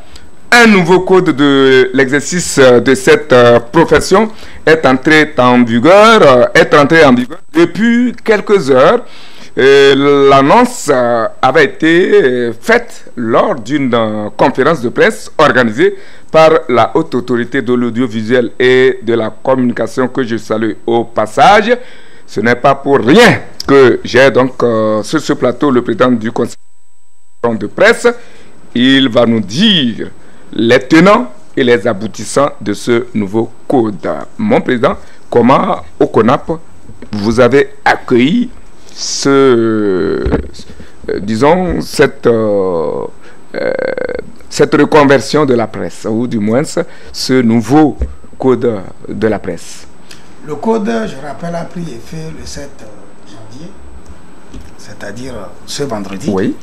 Un nouveau code de l'exercice de cette profession est entré en vigueur depuis quelques heures. L'annonce avait été faite lors d'une conférence de presse organisée par la Haute Autorité de l'Audiovisuel et de la Communication que je salue au passage. Ce n'est pas pour rien que j'ai donc sur ce plateau le président du conseil de presse. Il va nous dire les tenants et les aboutissants de ce nouveau code. Mon président, comment au CONAP vous avez accueilli disons cette reconversion de la presse, ou du moins ce nouveau code de la presse? Le code, je rappelle, a pris effet le 7 janvier, c'est-à-dire ce vendredi. Oui.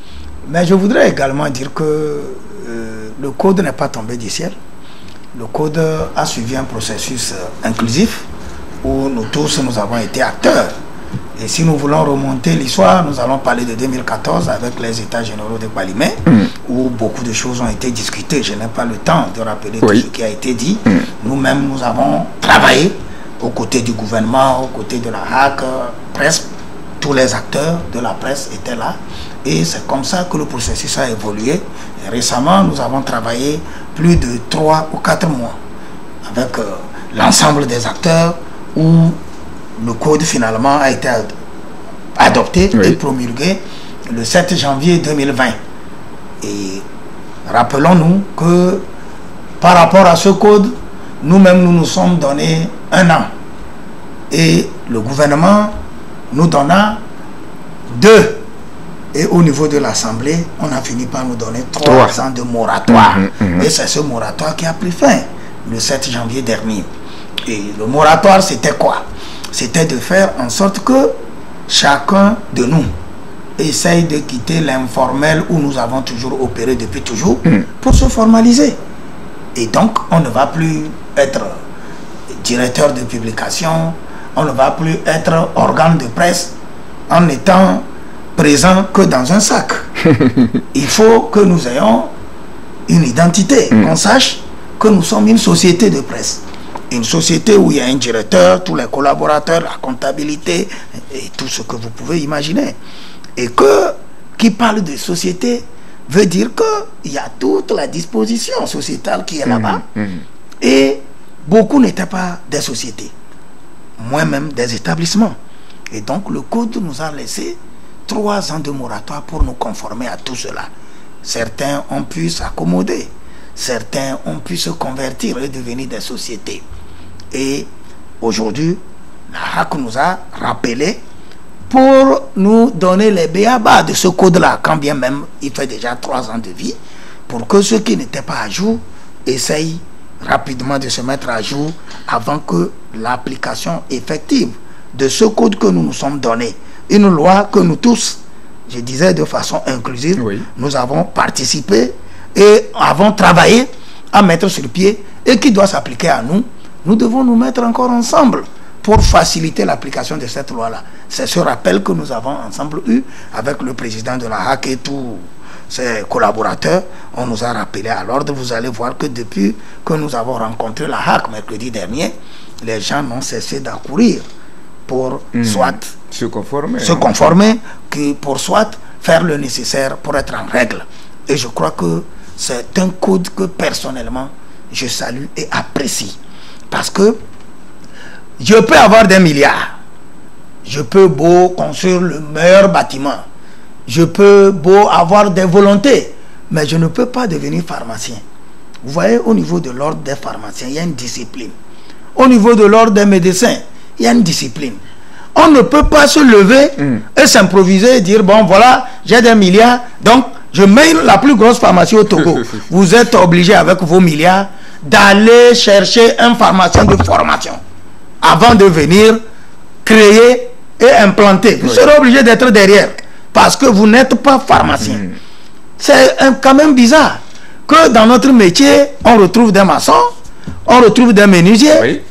Mais je voudrais également dire que le code n'est pas tombé du ciel. Le code a suivi un processus inclusif où nous tous, nous avons été acteurs. Et si nous voulons remonter l'histoire, nous allons parler de 2014 avec les États généraux de Balimé, où beaucoup de choses ont été discutées. Je n'ai pas le temps de rappeler tout ce qui a été dit. Nous-mêmes, nous avons travaillé aux côtés du gouvernement, aux côtés de la HAC, presque tous les acteurs de la presse étaient là. Et c'est comme ça que le processus a évolué. Et récemment, nous avons travaillé plus de 3 ou 4 mois avec l'ensemble des acteurs, où le code finalement a été adopté et promulgué le 7 janvier 2020. Et rappelons-nous que par rapport à ce code, nous-mêmes nous sommes donné 1 an. Et le gouvernement nous donna 2. Et au niveau de l'Assemblée, on a fini par nous donner 3 ans de moratoire. Et c'est ce moratoire qui a pris fin le 7 janvier dernier. Et le moratoire, c'était quoi? C'était de faire en sorte que chacun de nous essaye de quitter l'informel où nous avons toujours opéré depuis toujours pour se formaliser. Et donc, on ne va plus être directeur de publication, on ne va plus être organe de presse en étant présent que dans un sac. Il faut que nous ayons une identité, qu'on sache que nous sommes une société de presse. Une société où il y a un directeur, tous les collaborateurs, la comptabilité et tout ce que vous pouvez imaginer. Et que, qui parle de société, veut dire qu'il y a toute la disposition sociétale qui est là-bas. Et beaucoup n'étaient pas des sociétés, moi-même des établissements. Et donc le code nous a laissé 3 ans de moratoire pour nous conformer à tout cela. Certains ont pu s'accommoder, certains ont pu se convertir et devenir des sociétés. Et aujourd'hui, la HAC nous a rappelé pour nous donner les b.a.-ba de ce code-là, quand bien même il fait déjà 3 ans de vie, pour que ceux qui n'étaient pas à jour essayent rapidement de se mettre à jour avant que l'application effective de ce code que nous nous sommes donné, une loi que nous tous, je disais de façon inclusive, nous avons participé et avons travaillé à mettre sur pied et qui doit s'appliquer à nous. Nous devons nous mettre encore ensemble pour faciliter l'application de cette loi-là. C'est ce rappel que nous avons ensemble eu avec le président de la HAC et tous ses collaborateurs. On nous a rappelé à l'ordre. Vous allez voir que depuis que nous avons rencontré la HAC mercredi dernier, les gens n'ont cessé d'accourir pour soit se conformer, pour soit faire le nécessaire pour être en règle. Et je crois que c'est un code que personnellement je salue et apprécie. Parce que je peux avoir des milliards, je peux beau construire le meilleur bâtiment, je peux beau avoir des volontés, mais je ne peux pas devenir pharmacien. Vous voyez, au niveau de l'ordre des pharmaciens, il y a une discipline. Au niveau de l'ordre des médecins, il y a une discipline. On ne peut pas se lever et s'improviser et dire, bon voilà, j'ai des milliards, donc je mets la plus grosse pharmacie au Togo. Vous êtes obligé avec vos milliards d'aller chercher un pharmacien de formation avant de venir créer et implanter. Vous serez obligé d'être derrière parce que vous n'êtes pas pharmacien. C'est quand même bizarre que dans notre métier, on retrouve des maçons, on retrouve des menuisiers,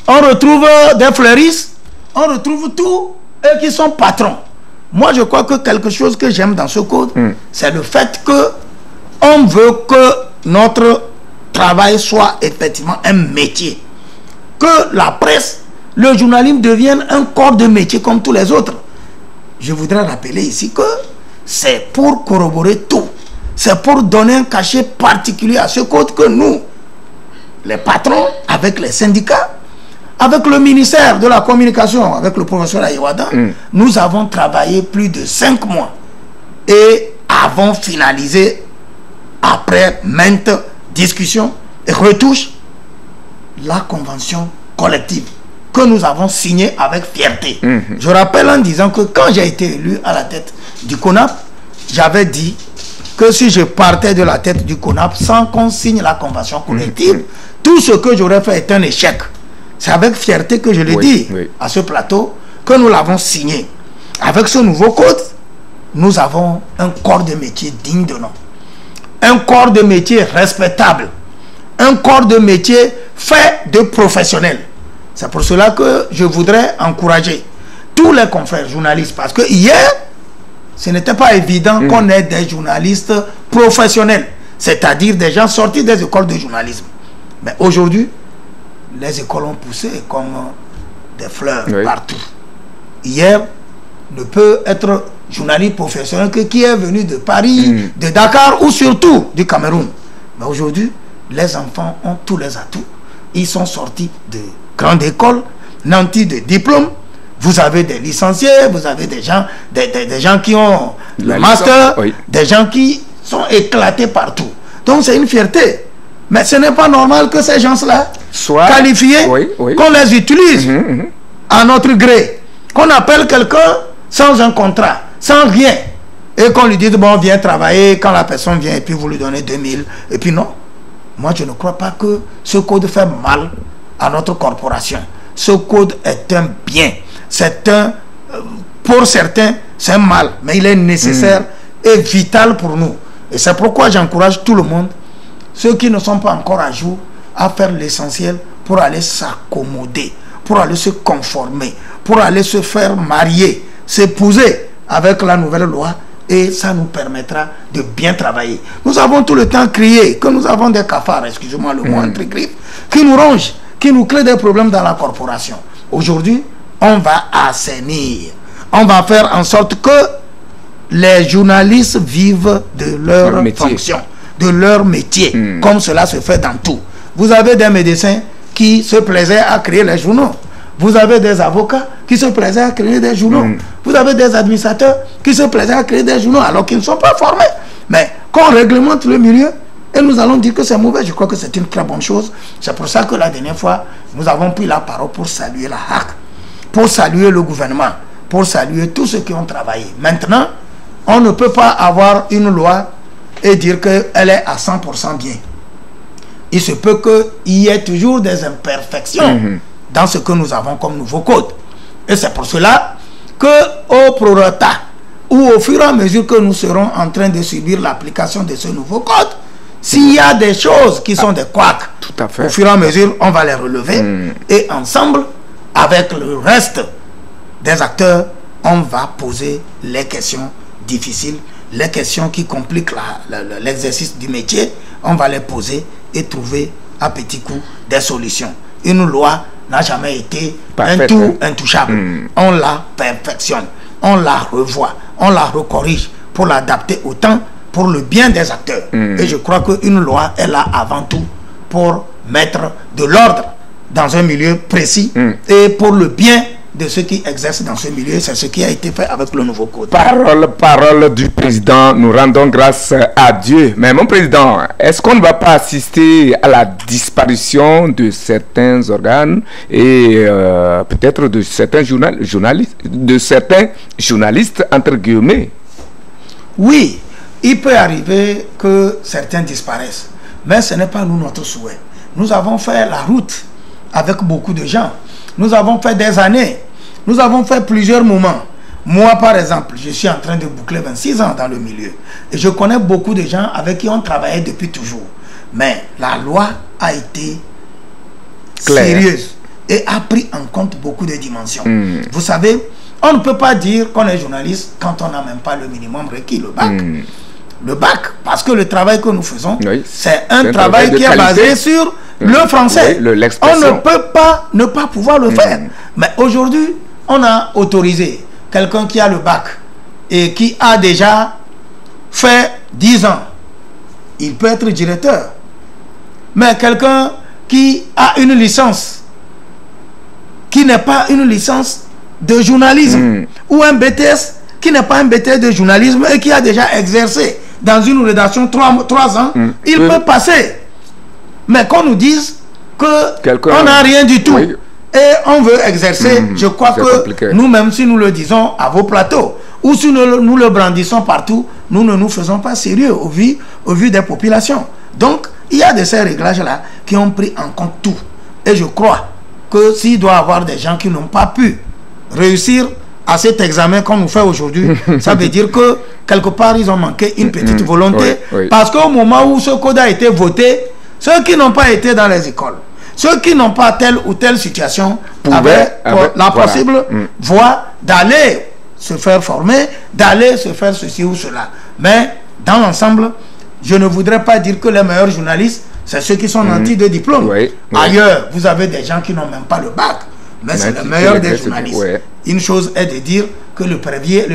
on retrouve des fleuristes, on retrouve tout eux qui sont patrons. Moi, je crois que quelque chose que j'aime dans ce code, c'est le fait que on veut que notre travail soit effectivement un métier. Que la presse, le journalisme devienne un corps de métier comme tous les autres. Je voudrais rappeler ici que c'est pour corroborer tout. C'est pour donner un cachet particulier à ce code que nous, les patrons, avec les syndicats, avec le ministère de la Communication, avec le professeur Aïwada, nous avons travaillé plus de 5 mois et avons finalisé, après maintes discussions et retouches, la convention collective que nous avons signée avec fierté. Je rappelle en disant que quand j'ai été élu à la tête du CONAP, j'avais dit que si je partais de la tête du CONAP sans qu'on signe la convention collective, tout ce que j'aurais fait est un échec. C'est avec fierté que je le dis à ce plateau que nous l'avons signé. Avec ce nouveau code, nous avons un corps de métier digne de nom. Un corps de métier respectable. Un corps de métier fait de professionnels. C'est pour cela que je voudrais encourager tous les confrères journalistes. Parce que hier, ce n'était pas évident qu'on ait des journalistes professionnels. C'est-à-dire des gens sortis des écoles de journalisme. Mais aujourd'hui, les écoles ont poussé comme des fleurs partout. Hier, ne peut être journaliste professionnel que qui est venu de Paris, de Dakar ou surtout du Cameroun. Mais aujourd'hui, les enfants ont tous les atouts ils sont sortis de grandes écoles, nantis de diplômes. Vous avez des licenciés, vous avez des gens qui ont le master, oui. Des gens qui sont éclatés partout. Donc c'est une fierté. Mais ce n'est pas normal que ces gens-là soient qualifiés, oui, oui. Qu'on les utilise à notre gré. Qu'on appelle quelqu'un sans un contrat, sans rien. Et qu'on lui dise, bon, viens travailler, quand la personne vient, et puis vous lui donnez 2000. Et puis non. Moi, je ne crois pas que ce code fait mal à notre corporation. Ce code est un bien. C'est un, pour certains, c'est un mal, mais il est nécessaire et vital pour nous. Et c'est pourquoi j'encourage tout le monde, ceux qui ne sont pas encore à jour, à faire l'essentiel pour aller s'accommoder, pour aller se conformer, pour aller se faire marier, s'épouser avec la nouvelle loi, et ça nous permettra de bien travailler. Nous avons tout le temps crié que nous avons des cafards, excusez-moi le mot entre griffes, qui nous rongent, qui nous créent des problèmes dans la corporation. Aujourd'hui, on va assainir. On va faire en sorte que les journalistes vivent de leur fonction, de leur métier, comme cela se fait dans tout. Vous avez des médecins qui se plaisaient à créer les journaux. Vous avez des avocats qui se plaisaient à créer des journaux. Vous avez des administrateurs qui se plaisaient à créer des journaux alors qu'ils ne sont pas formés. Mais quand on réglemente le milieu, et nous allons dire que c'est mauvais, je crois que c'est une très bonne chose. C'est pour ça que la dernière fois, nous avons pris la parole pour saluer la HAC, pour saluer le gouvernement, pour saluer tous ceux qui ont travaillé. Maintenant, on ne peut pas avoir une loi et dire qu'elle est à 100% bien. Il se peut qu'il y ait toujours des imperfections dans ce que nous avons comme nouveau code. Et c'est pour cela qu'au prorata, ou au fur et à mesure que nous serons en train de subir l'application de ce nouveau code, s'il y a des choses qui sont des couacs, au fur et à mesure, on va les relever. Et ensemble, avec le reste des acteurs, on va poser les questions difficiles, les questions qui compliquent l'exercice du métier. On va les poser et trouver à petits coups des solutions. Une loi n'a jamais été un tout intouchable. On la perfectionne, on la revoit, on la recorrige pour l'adapter au temps, pour le bien des acteurs. Et je crois qu'une loi est là avant tout pour mettre de l'ordre dans un milieu précis et pour le bien de ceux qui exercent dans ce milieu. C'est ce qui a été fait avec le nouveau code. Parole du président, nous rendons grâce à Dieu. Mais mon président, est-ce qu'on ne va pas assister à la disparition de certains organes et peut-être de certains journalistes entre guillemets? Oui, il peut arriver que certains disparaissent, mais ce n'est pas nous notre souhait. Nous avons fait la route avec beaucoup de gens. Nous avons fait des années. Nous avons fait plusieurs moments. Moi, par exemple, je suis en train de boucler 26 ans dans le milieu. Et je connais beaucoup de gens avec qui on travaillait depuis toujours. Mais la loi a été sérieuse et a pris en compte beaucoup de dimensions. Vous savez, on ne peut pas dire qu'on est journaliste quand on n'a même pas le minimum requis, le bac. Le bac, parce que le travail que nous faisons, c'est un travail qui est basé sur le français. On ne peut pas ne pas pouvoir le faire. Mais aujourd'hui, on a autorisé quelqu'un qui a le bac et qui a déjà fait 10 ans. Il peut être directeur. Mais quelqu'un qui a une licence, qui n'est pas une licence de journalisme, ou un BTS qui n'est pas un BTS de journalisme et qui a déjà exercé dans une rédaction 3 ans, il peut passer. Mais qu'on nous dise qu'on n'a rien du tout et on veut exercer, je crois que nous-mêmes, si nous le disons à vos plateaux, ou si nous le brandissons partout, nous ne nous faisons pas sérieux au vu des populations. Donc, il y a de ces réglages-là qui ont pris en compte tout. Et je crois que s'il doit y avoir des gens qui n'ont pas pu réussir à cet examen qu'on nous fait aujourd'hui, ça veut dire que quelque part ils ont manqué une petite volonté, parce qu'au moment où ce code a été voté, ceux qui n'ont pas été dans les écoles, ceux qui n'ont pas telle ou telle situation avaient la possible voie d'aller se faire former, d'aller se faire ceci ou cela. Mais dans l'ensemble, je ne voudrais pas dire que les meilleurs journalistes, c'est ceux qui sont nantis de diplôme. Ailleurs, vous avez des gens qui n'ont même pas le bac, mais c'est le meilleur des journalistes. Une chose est de dire que le prévier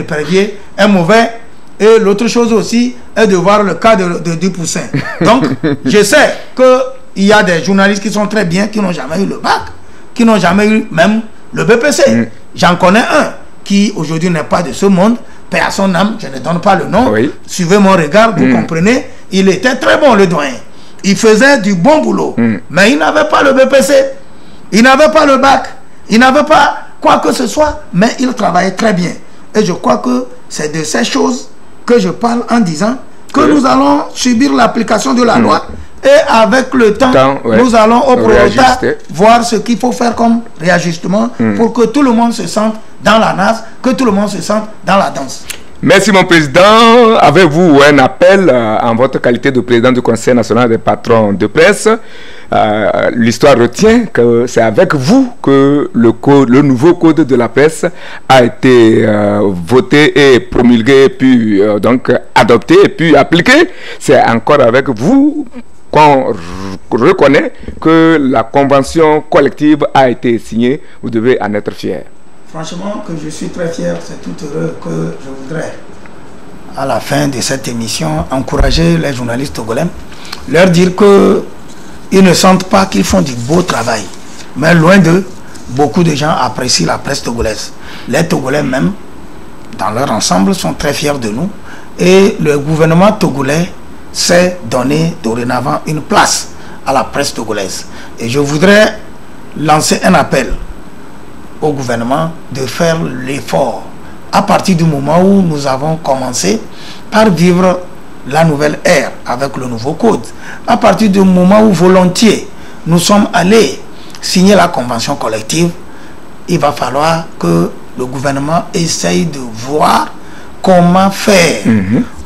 est mauvais, et l'autre chose aussi est de voir le cas de Dupoussin. Donc, je sais il y a des journalistes qui sont très bien, qui n'ont jamais eu le bac, qui n'ont jamais eu même le BPC. J'en connais un qui aujourd'hui n'est pas de ce monde, paix à son âme, je ne donne pas le nom. Suivez mon regard, vous comprenez. Il était très bon, le doyen. Il faisait du bon boulot, mais il n'avait pas le BPC, il n'avait pas le bac, il n'avait pas quoi que ce soit, mais il travaillait très bien. Et je crois que c'est de ces choses que je parle en disant que nous allons subir l'application de la loi et avec le temps, nous allons au prorata voir ce qu'il faut faire comme réajustement pour que tout le monde se sente dans la nasse, que tout le monde se sente dans la danse. Merci mon président. Avez-vous un appel en votre qualité de président du Conseil national des patrons de presse? L'histoire retient que c'est avec vous que le nouveau code de la presse a été voté et promulgué, puis donc adopté et puis appliqué. C'est encore avec vous qu'on reconnaît que la convention collective a été signée. Vous devez en être fier. Franchement, que je suis très fier, c'est tout heureux que je voudrais, à la fin de cette émission, encourager les journalistes togolais, leur dire qu'ils ne sentent pas qu'ils font du beau travail. Mais loin d'eux, beaucoup de gens apprécient la presse togolaise. Les Togolais même, dans leur ensemble, sont très fiers de nous. Et le gouvernement togolais s'est donné dorénavant une place à la presse togolaise. Et je voudrais lancer un appel au gouvernement de faire l'effort à partir du moment où nous avons commencé par vivre la nouvelle ère avec le nouveau code. À partir du moment où volontiers nous sommes allés signer la convention collective, il va falloir que le gouvernement essaye de voir comment faire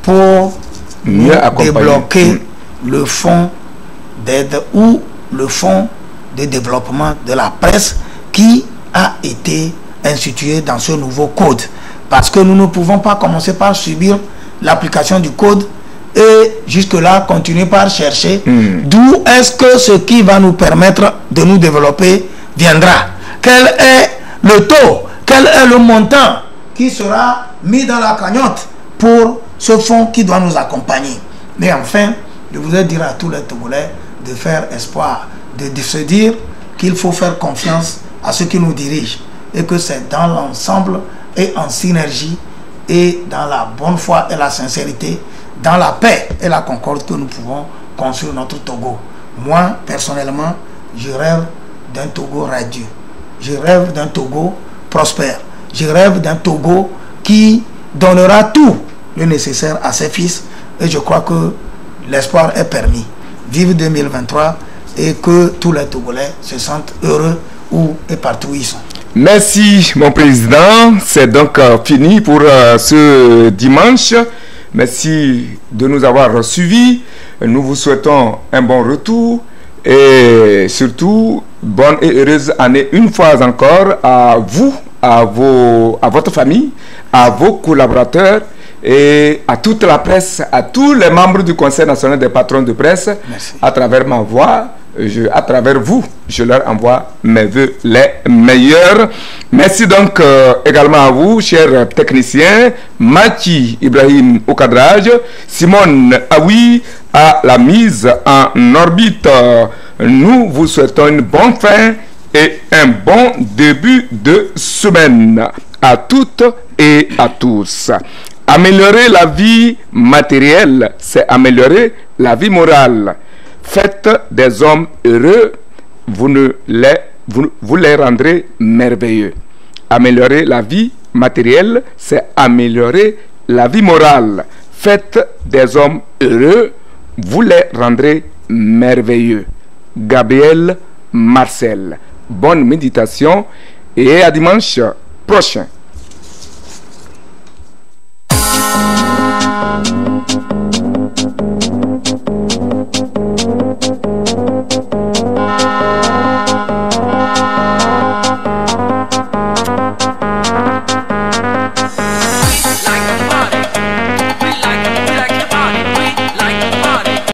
pour nous débloquer le fonds d'aide ou le fonds de développement de la presse qui a été institué dans ce nouveau code. Parce que nous ne pouvons pas commencer par subir l'application du code et jusque-là continuer par chercher d'où est-ce que ce qui va nous permettre de nous développer viendra. Quel est le taux, quel est le montant qui sera mis dans la cagnotte pour ce fonds qui doit nous accompagner. Mais enfin, je voudrais dire à tous les Togolais de faire espoir, de se dire qu'il faut faire confiance à ceux qui nous dirigent et que c'est dans l'ensemble et en synergie et dans la bonne foi et la sincérité, dans la paix et la concorde que nous pouvons construire notre Togo. Moi, personnellement, je rêve d'un Togo radieux. Je rêve d'un Togo prospère. Je rêve d'un Togo qui donnera tout le nécessaire à ses fils et je crois que l'espoir est permis. Vive 2023 et que tous les Togolais se sentent heureux où et partout où ils sont. Merci mon président, c'est donc fini pour ce dimanche. Merci de nous avoir suivis. Nous vous souhaitons un bon retour et surtout bonne et heureuse année une fois encore à vous, à votre famille, à vos collaborateurs et à toute la presse, à tous les membres du Conseil national des patrons de presse. Merci. À travers ma voix, à travers vous, je leur envoie mes vœux les meilleurs. Merci donc également à vous, chers techniciens, Machi Ibrahim au cadrage, Simone Aoui à la mise en orbite. Nous vous souhaitons une bonne fin et un bon début de semaine à toutes et à tous. Améliorer la vie matérielle, c'est améliorer la vie morale. Faites des hommes heureux, vous les rendrez merveilleux. Améliorer la vie matérielle, c'est améliorer la vie morale. Faites des hommes heureux, vous les rendrez merveilleux. Gabriel Marcel. Bonne méditation et à dimanche prochain.